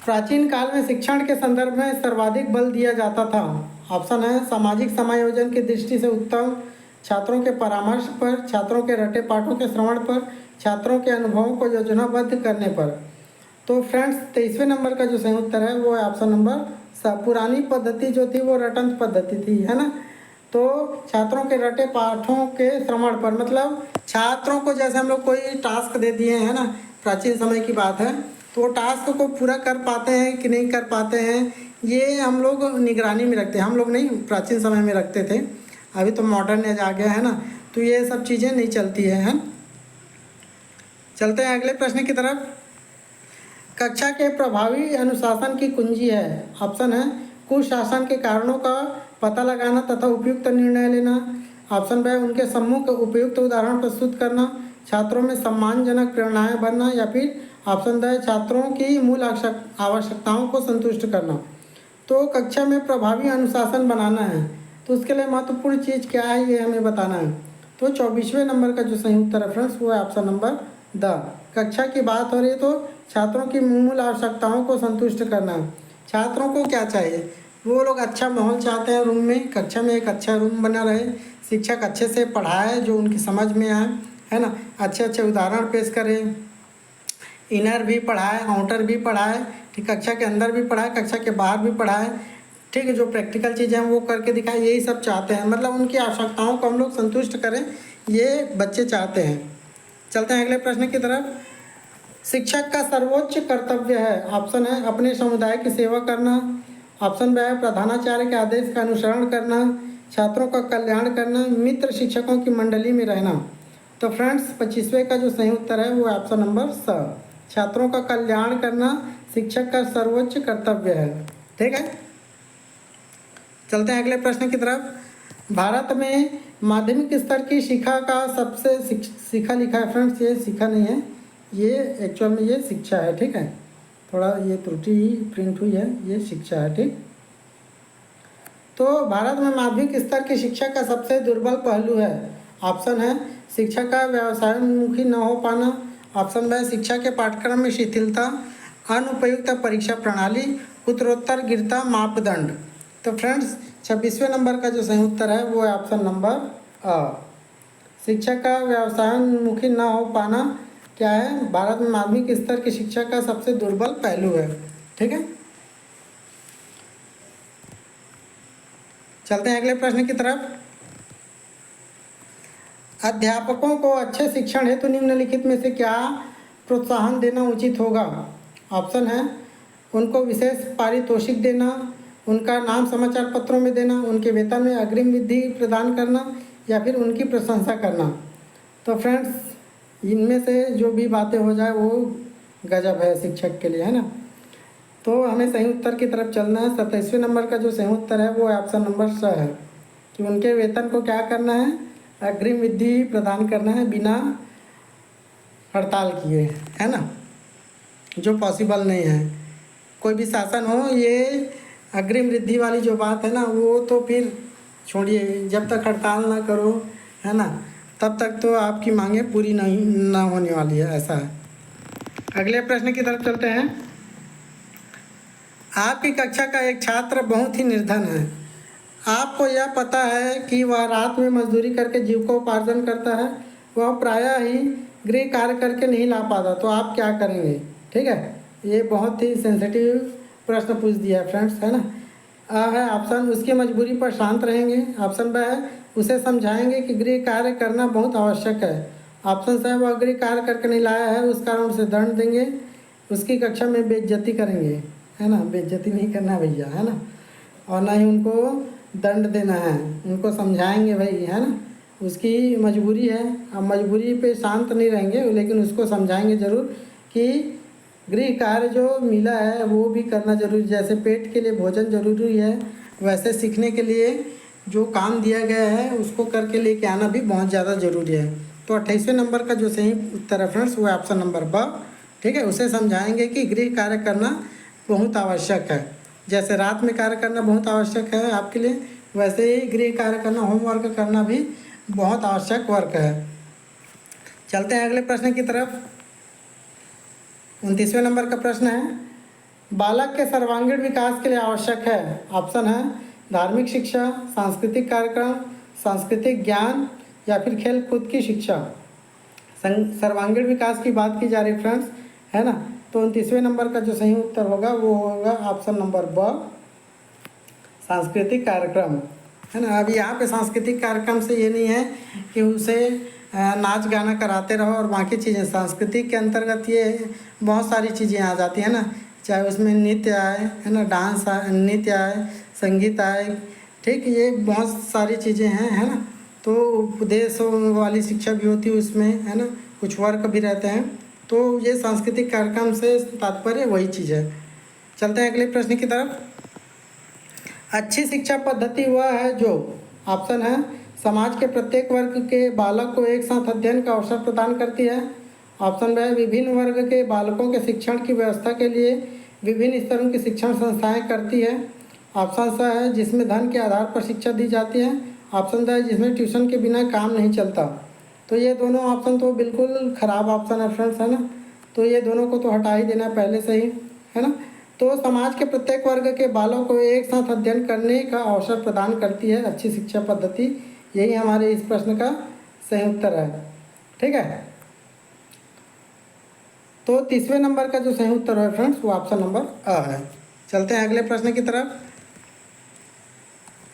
प्राचीन काल में शिक्षण के संदर्भ में सर्वाधिक बल दिया जाता था। ऑप्शन है सामाजिक समायोजन की दृष्टि से उत्तम, छात्रों के परामर्श पर, छात्रों के रटे पाठों के श्रवण पर, छात्रों के अनुभवों को योजनाबद्ध करने पर। तो फ्रेंड्स 23वें नंबर का जो सही उत्तर है वो है ऑप्शन नंबर पुरानी पद्धति जो थी वो रटंत पद्धति थी, है ना। तो छात्रों के रटे पाठों के श्रवण पर, मतलब छात्रों को जैसे हम लोग कोई टास्क दे दिए हैं ना, प्राचीन समय की बात है, तो वो टास्क को पूरा कर पाते हैं कि नहीं कर पाते हैं, ये हम लोग निगरानी में रखते हैं। हम लोग नहीं, प्राचीन समय में रखते थे, अभी तो मॉडर्न एज आ गया है ना, तो ये सब चीज़ें नहीं चलती है। चलते हैं अगले प्रश्न की तरफ। कक्षा के प्रभावी अनुशासन की कुंजी है। ऑप्शन है कुशासन के कारणों का पता लगाना तथा उपयुक्त निर्णय लेना। ऑप्शन बी उनके सम्मुख उपयुक्त उदाहरण प्रस्तुत करना, छात्रों में सम्मानजनक प्रेरणाएं बनना, या फिर ऑप्शन द छात्रों की मूल आवश्यकताओं को संतुष्ट करना। तो कक्षा में प्रभावी अनुशासन बनाना है, तो उसके लिए महत्वपूर्ण चीज़ क्या है ये हमें बताना है। तो 24वें नंबर का जो सही उत्तर है फ्रेंड्स वो है ऑप्शन नंबर द। कक्षा की बात हो रही है तो छात्रों की मूल आवश्यकताओं को संतुष्ट करना। छात्रों को क्या चाहिए, वो लोग अच्छा माहौल चाहते हैं रूम में, कक्षा में एक अच्छा रूम बना रहे, शिक्षक अच्छे से पढ़ाए जो उनकी समझ में आए, है ना, अच्छे अच्छे उदाहरण पेश करें, इनर भी पढ़ाए, आउटर भी पढ़ाए, ठीक, कक्षा के अंदर भी पढ़ाए, कक्षा के बाहर भी पढ़ाए, ठीक है, जो प्रैक्टिकल चीज़ें हैं वो करके दिखाए, यही सब चाहते हैं, मतलब उनकी आवश्यकताओं को हम लोग संतुष्ट करें, ये बच्चे चाहते हैं। चलते हैं अगले प्रश्न की तरफ। शिक्षक का सर्वोच्च कर्तव्य है। ऑप्शन है अपने समुदाय की सेवा करना, ऑप्शन बी है प्रधानाचार्य के आदेश का अनुसरण करना, छात्रों का कल्याण करना, मित्र शिक्षकों की मंडली में रहना। तो फ्रेंड्स 25वें का जो सही उत्तर है वो ऑप्शन नंबर स, छात्रों का कल्याण करना शिक्षक का सर्वोच्च कर्तव्य है। ठीक है, चलते हैं अगले प्रश्न की तरफ। भारत में माध्यमिक स्तर की शिक्षा का सबसे शिक्षा लिखा है फ्रेंड्स, ये शिक्षा नहीं है, ये एक्चुअल में ये शिक्षा है। ठीक है, थोड़ा ये त्रुटि प्रिंट हुई है, ये शिक्षा है। ठीक, तो भारत में माध्यमिक स्तर की शिक्षा का सबसे दुर्बल पहलू है। ऑप्शन है शिक्षा का व्यवसायोन्मुखी न हो पाना, ऑप्शन बी शिक्षा के पाठ्यक्रम में शिथिलता, अनुपयुक्त परीक्षा प्रणाली, उत्तरोत्तर गिरता मापदंड। तो फ्रेंड्स 26वें नंबर का जो सही उत्तर है वो है ऑप्शन नंबर अ, शिक्षा का व्यवसायोन्मुखी न हो पाना क्या है, भारत में माध्यमिक स्तर की शिक्षा का सबसे दुर्बल पहलू है। ठीक है, चलते हैं अगले प्रश्न की तरफ। अध्यापकों को अच्छे शिक्षण हेतु निम्नलिखित में से क्या प्रोत्साहन देना उचित होगा। ऑप्शन है उनको विशेष पारितोषिक देना, उनका नाम समाचार पत्रों में देना, उनके वेतन में अग्रिम वृद्धि प्रदान करना, या फिर उनकी प्रशंसा करना। तो फ्रेंड्स इनमें से जो भी बातें हो जाए वो गजब है शिक्षक के लिए, है ना। तो हमें सही उत्तर की तरफ चलना है। 27वें नंबर का जो सही उत्तर है वो ऑप्शन नंबर स है कि उनके वेतन को क्या करना है, अग्रिम वृद्धि प्रदान करना है बिना हड़ताल किए, है ना, जो पॉसिबल नहीं है। कोई भी शासन हो, ये अग्रिम वृद्धि वाली जो बात है ना वो तो फिर छोड़िए, जब तक हड़ताल ना करो, है ना, तब तक तो आपकी मांगें पूरी नहीं ना होने वाली है, ऐसा है। अगले प्रश्न की तरफ चलते हैं। आपकी कक्षा का एक छात्र बहुत ही निर्धन है, आपको यह पता है कि वह रात में मजदूरी करके जीविकोपार्जन करता है, वह प्रायः ही गृह कार्य करके नहीं ला पाता, तो आप क्या करेंगे। ठीक है, ये बहुत ही सेंसिटिव प्रश्न पूछ दिया है फ्रेंड्स, है ना। है ऑप्शन उसकी मजबूरी पर शांत रहेंगे, ऑप्शन बी है उसे समझाएंगे कि गृह कार्य करना बहुत आवश्यक है, ऑप्शन सी है वह गृह कार्य करके नहीं लाया है उस कारण उसे दंड देंगे, उसकी कक्षा में बेइज्जती करेंगे, है ना, बेइज्जती नहीं करना भैया, है ना, और ना ही उनको दंड देना है, उनको समझाएंगे भाई, है ना, उसकी मजबूरी है। अब मजबूरी पे शांत नहीं रहेंगे लेकिन उसको समझाएंगे ज़रूर कि गृह कार्य जो मिला है वो भी करना जरूरी, जैसे पेट के लिए भोजन जरूरी है वैसे सीखने के लिए जो काम दिया गया है उसको करके लेके आना भी बहुत ज़्यादा ज़रूरी है। तो 28वें नंबर का जो सही उत्तर है फ्रेंड्स वो ऑप्शन नंबर ब। ठीक है, उसे समझाएंगे कि गृह कार्य करना बहुत आवश्यक है, जैसे रात में कार्य करना बहुत आवश्यक है आपके लिए, वैसे ही गृह कार्य करना, होमवर्क करना भी बहुत आवश्यक वर्क है। चलते हैं अगले प्रश्न की तरफ। 29वें नंबर का प्रश्न है, बालक के सर्वांगीण विकास के लिए आवश्यक है। ऑप्शन है धार्मिक शिक्षा, सांस्कृतिक कार्यक्रम, सांस्कृतिक ज्ञान, या फिर खेल कूद की शिक्षा। सर्वांगीण विकास की बात की जा रही फ्रेंड्स, है ना। तो 29वें नंबर का जो सही उत्तर होगा वो होगा ऑप्शन नंबर ब, सांस्कृतिक कार्यक्रम, है ना। अभी यहाँ पे सांस्कृतिक कार्यक्रम से ये नहीं है कि उसे नाच गाना कराते रहो और बाकी चीज़ें। सांस्कृतिक के अंतर्गत ये बहुत सारी चीज़ें आ जाती हैं ना, चाहे उसमें नृत्य आए, है ना, डांस आए, नृत्य आए, संगीत आए, ठीक, ये बहुत सारी चीज़ें हैं, है ना। तो उपदेश वाली शिक्षा भी होती है उसमें, है ना, कुछ वर्क भी रहते हैं। तो ये सांस्कृतिक कार्यक्रम से तात्पर्य वही चीज़ है। चलते हैं अगले प्रश्न की तरफ। अच्छी शिक्षा पद्धति वह है जो, ऑप्शन है, समाज के प्रत्येक वर्ग के बालक को एक साथ अध्ययन का अवसर प्रदान करती है। ऑप्शन है, विभिन्न वर्ग के बालकों के शिक्षण की व्यवस्था के लिए विभिन्न स्तरों की शिक्षण संस्थाएं करती है। ऑप्शन स है, जिसमें धन के आधार पर शिक्षा दी जाती है। ऑप्शन द है, जिसमें ट्यूशन के बिना काम नहीं चलता। तो ये दोनों ऑप्शन तो बिल्कुल ख़राब ऑप्शन है फ्रेंड्स, है ना। तो ये दोनों को तो हटा ही देना पहले से ही, है ना। तो समाज के प्रत्येक वर्ग के बालों को एक साथ अध्ययन करने का अवसर प्रदान करती है अच्छी शिक्षा पद्धति। यही हमारे इस प्रश्न का सही उत्तर है, ठीक है। तो तीसरे नंबर का जो सही उत्तर है फ्रेंड्स, वो ऑप्शन नंबर अ है। चलते हैं अगले प्रश्न की तरफ।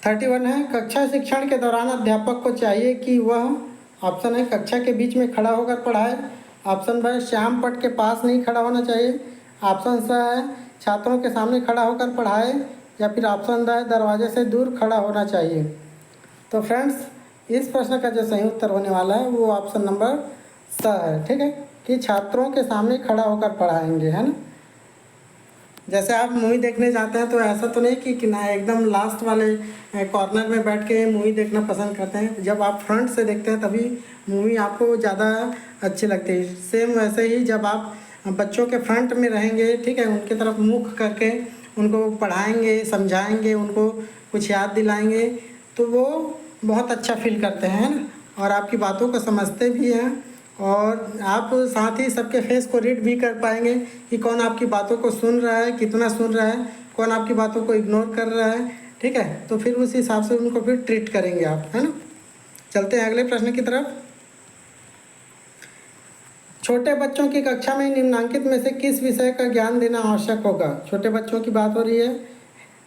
31 है, कक्षा शिक्षण के दौरान अध्यापक को चाहिए कि वह, ऑप्शन है, कक्षा के बीच में खड़ा होकर पढ़ाए। ऑप्शन ब, श्याम पट के पास नहीं खड़ा होना चाहिए। ऑप्शन स है, छात्रों के सामने खड़ा होकर पढ़ाए। या फिर ऑप्शन द है, दरवाजे से दूर खड़ा होना चाहिए। तो फ्रेंड्स, इस प्रश्न का जो सही उत्तर होने वाला है वो ऑप्शन नंबर स है, ठीक है, कि छात्रों के सामने खड़ा होकर पढ़ाएंगे, है ना। जैसे आप मूवी देखने जाते हैं तो ऐसा तो नहीं कि ना एकदम लास्ट वाले कॉर्नर में बैठ के मूवी देखना पसंद करते हैं। जब आप फ्रंट से देखते हैं तभी मूवी आपको ज़्यादा अच्छी लगती है। सेम वैसे ही जब आप बच्चों के फ्रंट में रहेंगे, ठीक है, उनकी तरफ मुख करके उनको पढ़ाएंगे, समझाएंगे, उनको कुछ याद दिलाएंगे, तो वो बहुत अच्छा फील करते हैं, है ना, और आपकी बातों को समझते भी हैं। और आप साथ ही सबके फेस को रीड भी कर पाएंगे कि कौन आपकी बातों को सुन रहा है, कितना सुन रहा है, कौन आपकी बातों को इग्नोर कर रहा है, ठीक है। तो फिर उस हिसाब से उनको फिर ट्रीट करेंगे आप, है ना। चलते हैं अगले प्रश्न की तरफ। छोटे बच्चों की कक्षा में निम्नांकित में से किस विषय का ज्ञान देना आवश्यक होगा? छोटे बच्चों की बात हो रही है।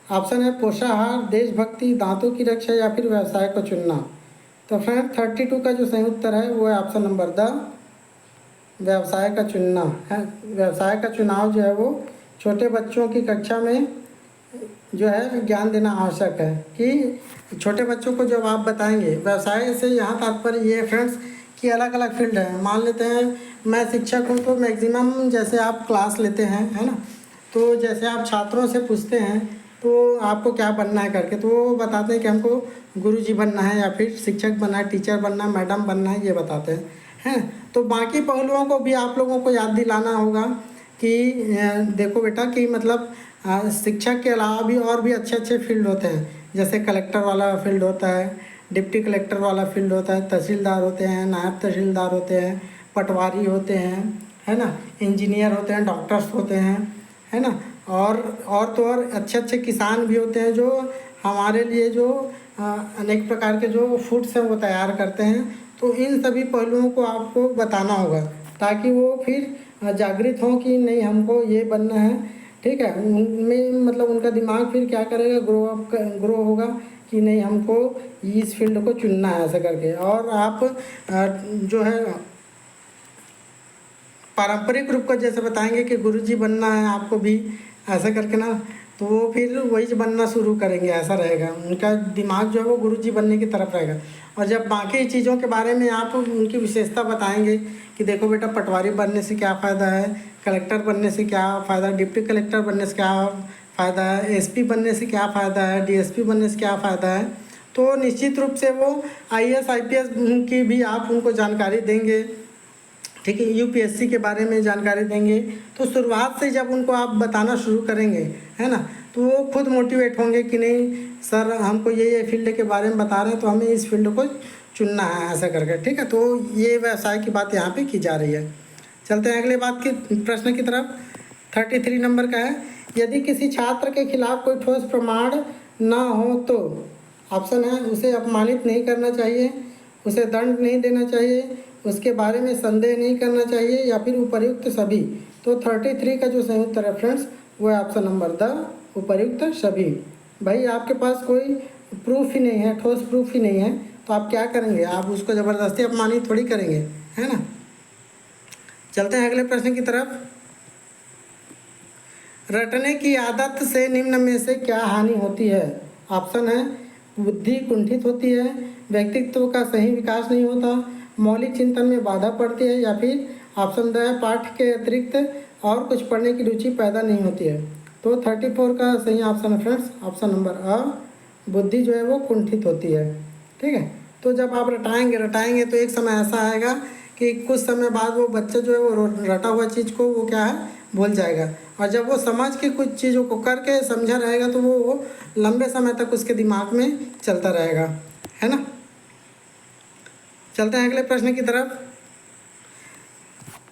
ऑप्शन है, पोषाहार, देशभक्ति, दांतों की रक्षा या फिर व्यवसाय को चुनना। तो फ्रेंड 32 का जो सही उत्तर है वो है ऑप्शन नंबर द, व्यवसाय का चुनना है। व्यवसाय का चुनाव जो है वो छोटे बच्चों की कक्षा में जो है ज्ञान देना आवश्यक है। कि छोटे बच्चों को जब आप बताएंगे, व्यवसाय से यहाँ तात्पर्य ये फ्रेंड्स कि अलग अलग फील्ड है। मान लेते हैं मैं शिक्षक हूँ तो मैक्सिमम जैसे आप क्लास लेते हैं, है ना, तो जैसे आप छात्रों से पूछते हैं तो आपको क्या बनना है करके, तो वो बताते हैं कि हमको गुरुजी बनना है या फिर शिक्षक बनना है, टीचर बनना है, मैडम बनना है, ये बताते हैं। तो बाकी पहलुओं को भी आप लोगों को याद दिलाना होगा कि देखो बेटा कि मतलब शिक्षक के अलावा भी और भी अच्छे अच्छे फील्ड होते हैं। जैसे कलेक्टर वाला फील्ड होता है, डिप्टी कलेक्टर वाला फील्ड होता है, तहसीलदार होते हैं, नायब तहसीलदार होते हैं, पटवारी होते हैं, है ना, इंजीनियर होते हैं, डॉक्टर्स होते हैं, है ना, और तो और अच्छे अच्छे किसान भी होते हैं जो हमारे लिए जो अनेक प्रकार के जो फूड्स हैं वो तैयार करते हैं। तो इन सभी पहलुओं को आपको बताना होगा ताकि वो फिर जागृत हों कि नहीं हमको ये बनना है, ठीक है। उनमें मतलब उनका दिमाग फिर क्या करेगा, ग्रो होगा कि नहीं हमको इस फील्ड को चुनना है ऐसा करके। और आप जो है पारंपरिक रूप का जैसे बताएंगे कि गुरुजी बनना है आपको भी ऐसा करके ना, तो वो फिर वही बनना शुरू करेंगे, ऐसा रहेगा। उनका दिमाग जो है वो गुरुजी बनने की तरफ रहेगा। और जब बाकी चीज़ों के बारे में आप उनकी विशेषता बताएंगे कि देखो बेटा पटवारी बनने से क्या फ़ायदा है, कलेक्टर बनने से क्या फ़ायदा, डिप्टी कलेक्टर बनने से क्या फ़ायदा है, एसपी बनने से क्या फ़ायदा है, डीएसपी बनने से क्या फ़ायदा है, तो निश्चित रूप से वो आईएएस आईपीएस की भी आप उनको जानकारी देंगे, ठीक है, यूपीएससी के बारे में जानकारी देंगे। तो शुरुआत से जब उनको आप बताना शुरू करेंगे, है ना, तो वो खुद मोटिवेट होंगे कि नहीं सर हमको ये फील्ड के बारे में बता रहे हैं तो हमें इस फील्ड को चुनना है ऐसा करके, ठीक है। तो ये व्यवसाय की बात यहाँ पे की जा रही है। चलते हैं अगले बात की प्रश्न की तरफ। 33 नंबर का है, यदि किसी छात्र के खिलाफ कोई ठोस प्रमाण ना हो तो, ऑप्शन है, उसे अपमानित नहीं करना चाहिए, उसे दंड नहीं देना चाहिए, उसके बारे में संदेह नहीं करना चाहिए या फिर उपर्युक्त सभी। तो 33 का जो सही उत्तर है फ्रेंड्स वो है ऑप्शन नंबर द, उपर्युक्त सभी। भाई आपके पास कोई प्रूफ ही नहीं है, ठोस प्रूफ ही नहीं है, तो आप क्या करेंगे? आप उसको ज़बरदस्ती अपमानित थोड़ी करेंगे, है ना। चलते हैं अगले प्रश्न की तरफ। रटने की आदत से निम्न में से क्या हानि होती है? ऑप्शन है बुद्धि कुंठित होती है, व्यक्तित्व का सही विकास नहीं होता, मौलिक चिंतन में बाधा पड़ती है, या फिर ऑप्शन द है पाठ के अतिरिक्त और कुछ पढ़ने की रुचि पैदा नहीं होती है। तो 34 का सही ऑप्शन है फ्रेंड्स, ऑप्शन नंबर अ, बुद्धि जो है वो कुंठित होती है। ठीक है, तो जब आप रटाएंगे तो एक समय ऐसा आएगा कि कुछ समय बाद वो बच्चा जो है वो रटा हुआ चीज़ को वो क्या है भूल जाएगा, और जब वो समझ के कुछ चीज़ों को करके समझा रहेगा तो वो लंबे समय तक उसके दिमाग में चलता रहेगा, है ना। चलते हैं अगले प्रश्न की तरफ।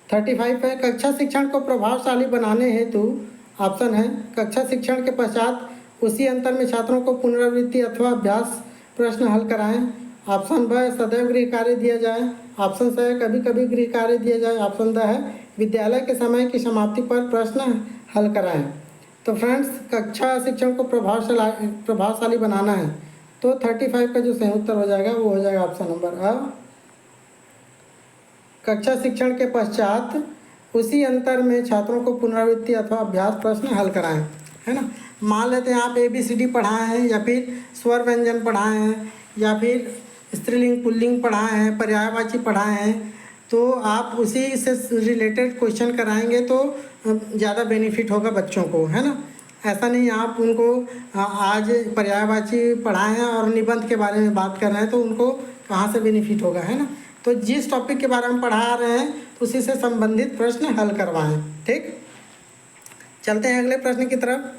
35 है, कक्षा शिक्षण को प्रभावशाली बनाने हेतु ऑप्शन है कक्षा शिक्षण के पश्चात उसी अंतर में छात्रों को पुनरावृत्ति अथवा अभ्यास प्रश्न हल कराएं, ऑप्शन ब है सदैव गृह कार्य दिया जाए, ऑप्शन स है कभी कभी गृह कार्य दिया जाए, ऑप्शन द है विद्यालय के समय की समाप्ति पर प्रश्न हल कराएं। तो फ्रेंड्स कक्षा शिक्षण को प्रभावशाली बनाना है, तो 35 का जो सही उत्तर हो जाएगा वो हो जाएगा ऑप्शन नंबर अ, कक्षा शिक्षण के पश्चात उसी अंतर में छात्रों को पुनरावृत्ति अथवा अभ्यास प्रश्न हल कराएं, है ना। मान लेते हैं आप ABCD पढ़ाए हैं, या फिर स्वर व्यंजन पढ़ाए हैं, या फिर स्त्रीलिंग पुल्लिंग पढ़ाए हैं, पर्यायवाची पढ़ाए हैं, तो आप उसी से रिलेटेड क्वेश्चन कराएंगे तो ज़्यादा बेनिफिट होगा बच्चों को, है ना। ऐसा नहीं आप उनको आज पर्यायवाची पढ़ाए हैं और निबंध के बारे में बात कर रहे हैं तो उनको कहाँ से बेनिफिट होगा, है ना। तो जिस टॉपिक के बारे में पढ़ा रहे हैं तो उसी से संबंधित प्रश्न हल करवाएं। ठीक, चलते हैं अगले प्रश्न की तरफ।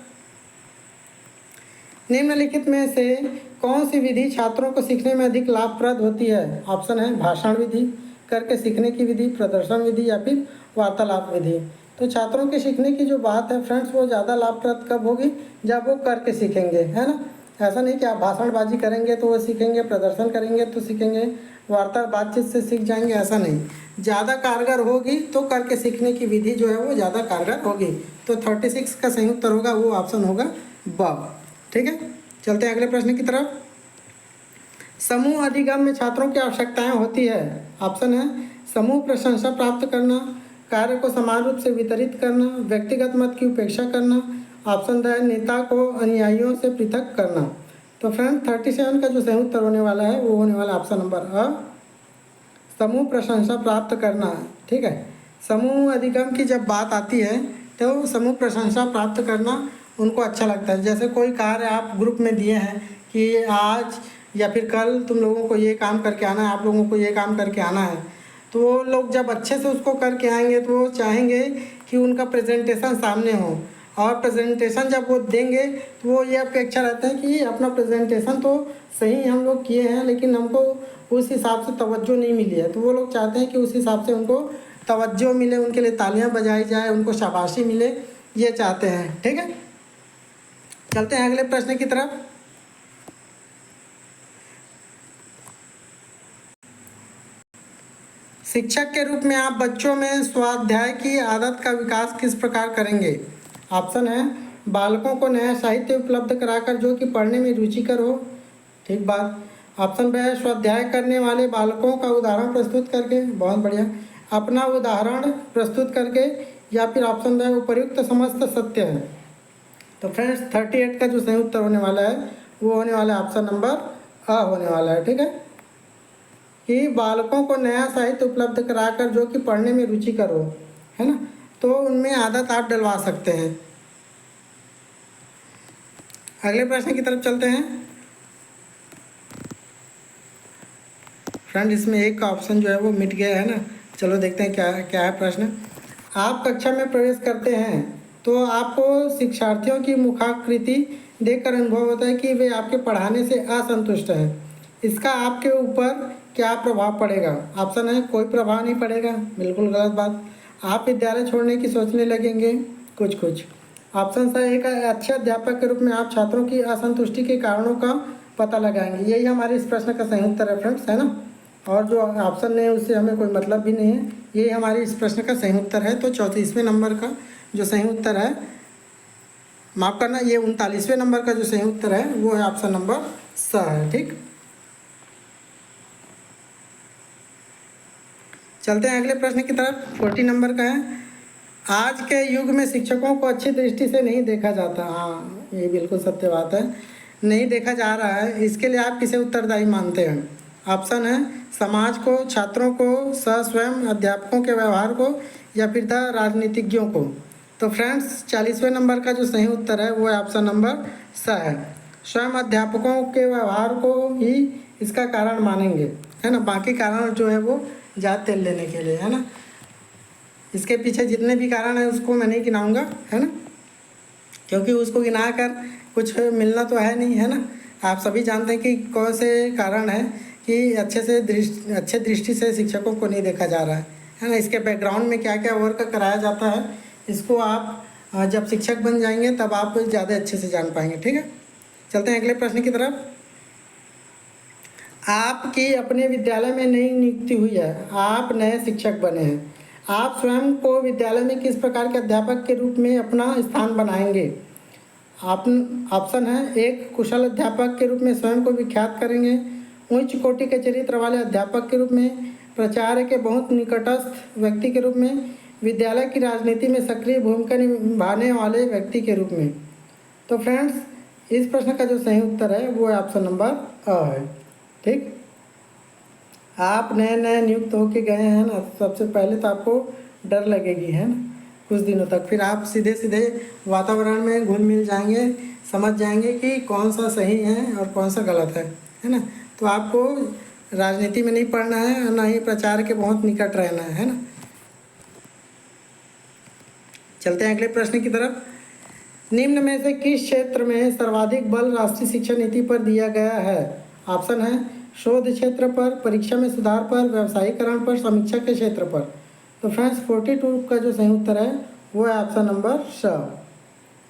निम्नलिखित में से कौन सी विधि छात्रों को सीखने में अधिक लाभप्रद होती है? ऑप्शन है भाषण विधि, करके सीखने की विधि, प्रदर्शन विधि, या फिर वार्तालाप विधि। तो छात्रों के सीखने की जो बात है फ्रेंड्स वो ज़्यादा लाभप्रद कब होगी? जब वो करके सीखेंगे, है ना। ऐसा नहीं कि आप भाषणबाजी करेंगे तो वो सीखेंगे, प्रदर्शन करेंगे तो सीखेंगे, वार्ता बातचीत से सीख जाएंगे, ऐसा नहीं। ज़्यादा कारगर होगी तो करके सीखने की विधि जो है वो ज़्यादा कारगर होगी। तो 36 का सही उत्तर होगा वो ऑप्शन होगा ब। ठीक है, चलते हैं अगले प्रश्न की तरफ। समूह अधिगम में छात्रों की आवश्यकताएं होती है। ऑप्शन है समूह प्रशंसा प्राप्त करना, कार्य को समान रूप से वितरित करना, व्यक्तिगत मत की उपेक्षा करना, ऑप्शन है नेता को अनुयायियों से पृथक करना। तो फ्रेंड 37 का जो सही उत्तर होने वाला है वो होने वाला ऑप्शन नंबर अ, समूह प्रशंसा प्राप्त करना है। ठीक है, समूह अधिगम की जब बात आती है तो समूह प्रशंसा प्राप्त करना उनको अच्छा लगता है। जैसे कोई कार्य आप ग्रुप में दिए हैं कि आज या फिर कल तुम लोगों को ये काम करके आना है, आप लोगों को ये काम करके आना है, तो वो लोग जब अच्छे से उसको करके आएंगे तो वो चाहेंगे कि उनका प्रेजेंटेशन सामने हो, और प्रेजेंटेशन जब वो देंगे तो वो ये अपेक्षा रहता है कि अपना प्रेजेंटेशन तो सही हम लोग किए हैं लेकिन हमको उस हिसाब से तवज्जो नहीं मिली है, तो वो लोग चाहते हैं कि उस हिसाब से उनको तवज्जो मिले, उनके लिए तालियां बजाई जाए, उनको शाबाशी मिले, ये चाहते हैं। ठीक है, चलते हैं अगले प्रश्न की तरफ। शिक्षक के रूप में आप बच्चों में स्वाध्याय की आदत का विकास किस प्रकार करेंगे? ऑप्शन है बालकों को नया साहित्य उपलब्ध कराकर जो कि पढ़ने में रुचिकर हो। ठीक बात। ऑप्शन है स्वाध्याय करने वाले बालकों का उदाहरण प्रस्तुत करके, बहुत बढ़िया, अपना उदाहरण प्रस्तुत करके, या फिर ऑप्शन है उपयुक्त समस्त सत्य है। तो फ्रेंड्स 38 का जो सही उत्तर होने वाला है वो होने वाला है ऑप्शन नंबर अ होने वाला है। ठीक है, कि बालकों को नया साहित्य उपलब्ध कराकर जो कि पढ़ने में रुचिकर हो, है ना, तो उनमें आदत आप डलवा सकते हैं। अगले प्रश्न की तरफ चलते हैं। फ्रेंड इसमें एक का ऑप्शन जो है वो मिट गया है ना, चलो देखते हैं क्या क्या है प्रश्न। आप कक्षा में प्रवेश करते हैं तो आपको शिक्षार्थियों की मुखाकृति देखकर अनुभव होता है कि वे आपके पढ़ाने से असंतुष्ट हैं। इसका आपके ऊपर क्या प्रभाव पड़ेगा? ऑप्शन है कोई प्रभाव नहीं पड़ेगा, बिल्कुल गलत बात। आप विद्यालय छोड़ने की सोचने लगेंगे, कुछ कुछ। ऑप्शन है एक अच्छे अध्यापक के रूप में आप छात्रों की असंतुष्टि के कारणों का पता लगाएंगे। यही हमारे इस प्रश्न का सही उत्तर है फ्रेंड्स, है ना। और जो ऑप्शन नहीं है उससे हमें कोई मतलब भी नहीं है, यही हमारे इस प्रश्न का सही उत्तर है। तो 34वें नंबर का जो सही उत्तर है माफ़ करना, ये 39वें नंबर का जो सही उत्तर है वो है ऑप्शन नंबर स है। ठीक, चलते हैं अगले प्रश्न की तरफ। 40 नंबर का है, आज के युग में शिक्षकों को अच्छी दृष्टि से नहीं देखा जाता। हाँ, ये बिल्कुल सत्य बात है, नहीं देखा जा रहा है। इसके लिए आप किसे उत्तरदायी मानते हैं? ऑप्शन है समाज को, छात्रों को, स्वयं अध्यापकों के व्यवहार को, या फिर राजनीतिज्ञों को। तो फ्रेंड्स 40वें नंबर का जो सही उत्तर है वो है ऑप्शन नंबर स है। स्वयं अध्यापकों के व्यवहार को ही इसका कारण मानेंगे, है ना। बाकी कारण जो है वो जात तेल लेने के लिए, है ना। इसके पीछे जितने भी कारण हैं उसको मैं नहीं गिनाऊंगा, है ना, क्योंकि उसको गिना कर कुछ मिलना तो है नहीं, है ना। आप सभी जानते हैं कि कौन से कारण है कि अच्छे दृष्टि से शिक्षकों को नहीं देखा जा रहा है ना। इसके बैकग्राउंड में क्या क्या वर्क कराया जाता है, इसको आप जब शिक्षक बन जाएंगे तब आप ज़्यादा अच्छे से जान पाएंगे। ठीक है, चलते हैं अगले प्रश्न की तरफ। आपकी अपने विद्यालय में नई नियुक्ति हुई है, आप नए शिक्षक बने हैं, आप स्वयं को विद्यालय में किस प्रकार के अध्यापक के रूप में अपना स्थान बनाएंगे? आप ऑप्शन है, एक कुशल अध्यापक के रूप में स्वयं को विख्यात करेंगे, उच्च कोटि के चरित्र वाले अध्यापक के रूप में, प्राचार्य के बहुत निकटस्थ व्यक्ति के रूप में, विद्यालय की राजनीति में सक्रिय भूमिका निभाने वाले व्यक्ति के रूप में। तो फ्रेंड्स इस प्रश्न का जो सही उत्तर है वो है ऑप्शन नंबर अ है। ठीक, आप नए नए नियुक्त होके गए हैं ना, सबसे पहले तो आपको डर लगेगी, है ना, कुछ दिनों तक। फिर आप सीधे सीधे वातावरण में घुल मिल जाएंगे, समझ जाएंगे कि कौन सा सही है और कौन सा गलत है ना। तो आपको राजनीति में नहीं पढ़ना है और ना ही प्रचार के बहुत निकट रहना है ना। चलते हैं अगले प्रश्न की तरफ। निम्न में से किस क्षेत्र में सर्वाधिक बल राष्ट्रीय शिक्षा नीति पर दिया गया है? ऑप्शन है शोध क्षेत्र पर, परीक्षा में सुधार पर, व्यावसायीकरण पर, समीक्षा के क्षेत्र पर। तो फ्रेंड्स 42 का जो सही उत्तर है वो है ऑप्शन नंबर स,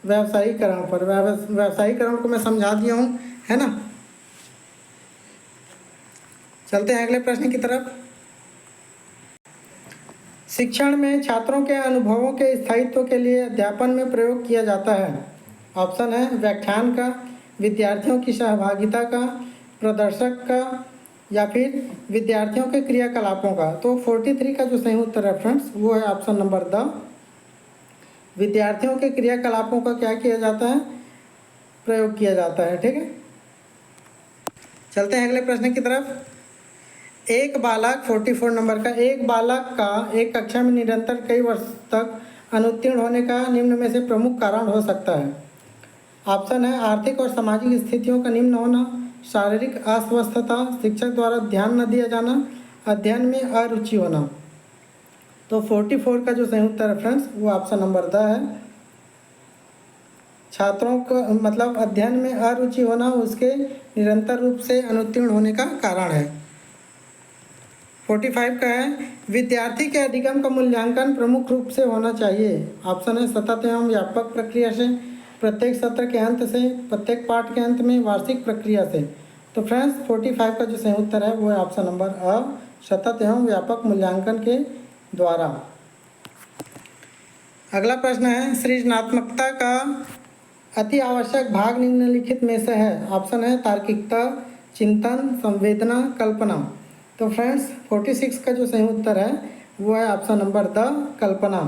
व्यावसायीकरण पर। व्यावसायीकरण को मैं समझा दिया हूँ, है ना। चलते हैं अगले प्रश्न की तरफ। शिक्षण में छात्रों के अनुभवों के स्थायित्व के लिए अध्यापन में प्रयोग किया जाता है। ऑप्शन है व्याख्यान का, विद्यार्थियों की सहभागिता का, प्रदर्शक का, या फिर विद्यार्थियों के क्रियाकलापों का। तो 43 का जो सही उत्तर है फ्रेंड्स वो है ऑप्शन नंबर द, विद्यार्थियों के क्रियाकलापों का क्या किया जाता है? प्रयोग किया जाता है। ठीक है, चलते हैं अगले प्रश्न की तरफ। एक बालक 44 नंबर का, एक बालक का एक कक्षा में निरंतर कई वर्ष तक अनुत्तीर्ण होने का निम्न में से प्रमुख कारण हो सकता है। ऑप्शन है आर्थिक और सामाजिक स्थितियों का निम्न होना, शारीरिक अस्वस्थता, शिक्षक द्वारा ध्यान न दिया जाना, अध्ययन में अरुचि होना। तो 44 का जो सही उत्तर है फ्रेंड्स वो ऑप्शन नंबर द है। छात्रों को मतलब अध्ययन में अरुचि होना उसके निरंतर रूप से अनुत्तीर्ण होने का कारण है। 45 का है विद्यार्थी के अधिगम का मूल्यांकन प्रमुख रूप से होना चाहिए। ऑप्शन है सतत एवं व्यापक प्रक्रिया से, प्रत्येक सत्र के अंत से, प्रत्येक पाठ के अंत में, वार्षिक प्रक्रिया से। तो फ्रेंड्स 45 का जो सही उत्तर है वो है ऑप्शन नंबर अ, सतत एवं व्यापक मूल्यांकन के द्वारा। अगला प्रश्न है सृजनात्मकता का अति आवश्यक भाग निम्नलिखित में से है। ऑप्शन है तार्किकता, चिंतन, संवेदना, कल्पना। तो फ्रेंड्स 46 का जो सही उत्तर है वो है ऑप्शन नंबर द, कल्पना।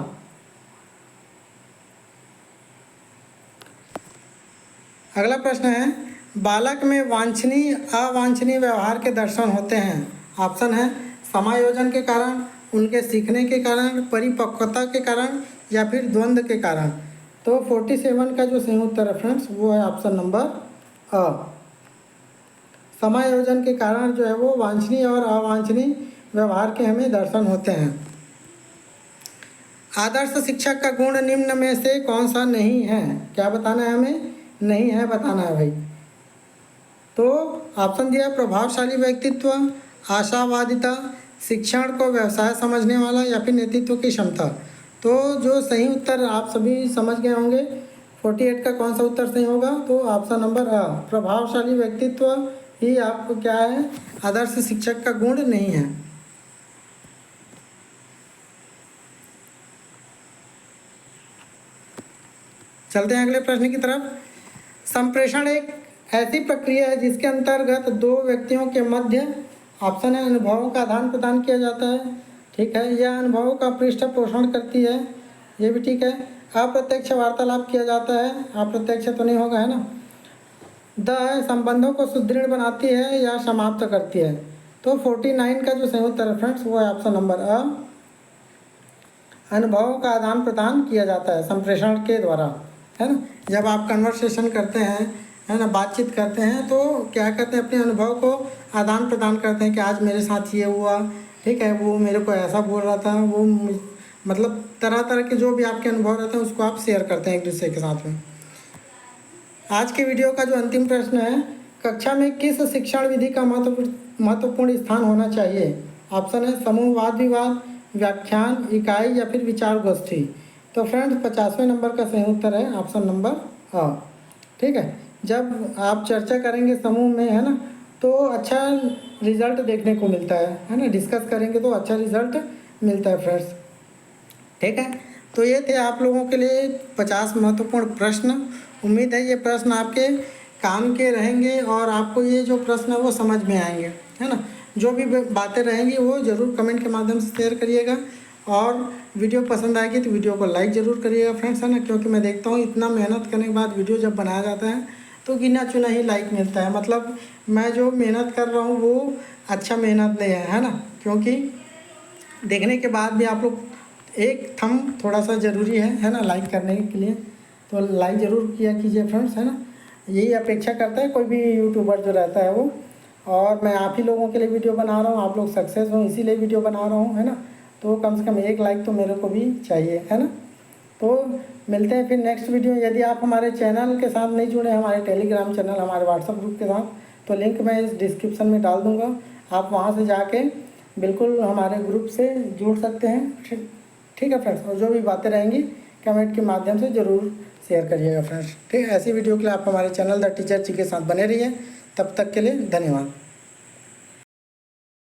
अगला प्रश्न है बालक में वांछनीय अवांछनीय व्यवहार के दर्शन होते हैं। ऑप्शन है समायोजन के कारण, उनके सीखने के कारण, परिपक्वता के कारण, या फिर द्वंद्व के कारण। तो 47 का जो सही उत्तर है फ्रेंड्स वो है ऑप्शन नंबर अ, समायोजन के कारण जो है वो वांछनीय और अवांछनीय व्यवहार के हमें दर्शन होते हैं। आदर्श शिक्षक का गुण निम्न में से कौन सा नहीं है? क्या बताना है हमें? नहीं है बताना है भाई। तो ऑप्शन दिया प्रभावशाली व्यक्तित्व, आशावादिता, शिक्षण को व्यवसाय समझने वाला, या फिर नेतृत्व की क्षमता। तो जो सही उत्तर आप सभी समझ गए होंगे 48 का कौन सा उत्तर सही होगा? तो ऑप्शन नंबर अ, प्रभावशाली व्यक्तित्व ही आपको क्या है? आदर्श शिक्षक का गुण नहीं है। चलते हैं अगले प्रश्न की तरफ। संप्रेषण एक ऐसी प्रक्रिया है जिसके अंतर्गत दो व्यक्तियों के मध्य ऑप्शन है अनुभवों का आदान प्रदान किया जाता है, ठीक है, यह अनुभवों का पृष्ठ पोषण करती है, ये भी ठीक है। अप्रत्यक्ष वार्तालाप किया जाता है, अप्रत्यक्ष तो नहीं होगा, है ना। द संबंधों को सुदृढ़ बनाती है या समाप्त करती है। तो 49 का जो सही उत्तर है फ्रेंड्स वो है ऑप्शन नंबर अ, अनुभवों का आदान प्रदान किया जाता है संप्रेषण के द्वारा, है ना। जब आप कन्वर्सेशन करते हैं, है ना, बातचीत करते हैं, तो क्या करते हैं, अपने अनुभव को आदान प्रदान करते हैं कि आज मेरे साथ ये हुआ, ठीक है, वो मेरे को ऐसा बोल रहा था, वो मतलब तरह तरह के जो भी आपके अनुभव रहते हैं उसको आप शेयर करते हैं एक दूसरे के साथ में। आज के वीडियो का जो अंतिम प्रश्न है, कक्षा में किस शिक्षण विधि का महत्वपूर्ण स्थान होना चाहिए। ऑप्शन है समूह वाद विवाद, व्याख्यान, इकाई या फिर विचार गोष्ठी। तो फ्रेंड्स 50वें नंबर का सही उत्तर है ऑप्शन नंबर अ, ठीक है। जब आप चर्चा करेंगे समूह में, है ना, तो अच्छा रिजल्ट देखने को मिलता है ना, डिस्कस करेंगे तो अच्छा रिजल्ट मिलता है फ्रेंड्स, ठीक है। तो ये थे आप लोगों के लिए 50 महत्वपूर्ण प्रश्न। उम्मीद है ये प्रश्न आपके काम के रहेंगे और आपको ये जो प्रश्न है वो समझ में आएंगे, है ना। जो भी बातें रहेंगी वो ज़रूर कमेंट के माध्यम से शेयर करिएगा और वीडियो पसंद आएगी तो वीडियो को लाइक ज़रूर करिएगा फ्रेंड्स, है ना, क्योंकि मैं देखता हूँ इतना मेहनत करने के बाद वीडियो जब बनाया जाता है तो गिना चुना ही लाइक मिलता है। मतलब मैं जो मेहनत कर रहा हूँ वो अच्छा मेहनत नहीं है ना, क्योंकि देखने के बाद भी आप लोग एक थंब थोड़ा सा ज़रूरी है ना, लाइक करने के लिए। तो लाइक ज़रूर किया कीजिए फ्रेंड्स, है ना। यही अपेक्षा करता है कोई भी यूट्यूबर जो रहता है वो। और मैं आप ही लोगों के लिए वीडियो बना रहा हूँ, आप लोग सक्सेस हों इसीलिए वीडियो बना रहा हूँ, है ना। तो कम से कम एक लाइक तो मेरे को भी चाहिए, है ना। तो मिलते हैं फिर नेक्स्ट वीडियो। यदि आप हमारे चैनल के साथ नहीं जुड़े, हमारे टेलीग्राम चैनल, हमारे व्हाट्सएप ग्रुप के साथ, तो लिंक मैं इस डिस्क्रिप्शन में डाल दूँगा। आप वहाँ से जाके बिल्कुल हमारे ग्रुप से जुड़ सकते हैं, ठीक है फ्रेंड्स। और जो भी बातें रहेंगी कमेंट के माध्यम से ज़रूर शेयर करिएगा फ्रेंड्स, ठीक है। ऐसी वीडियो के लिए आप हमारे चैनल द टीचर जी के साथ बने रहिए। तब तक के लिए धन्यवाद।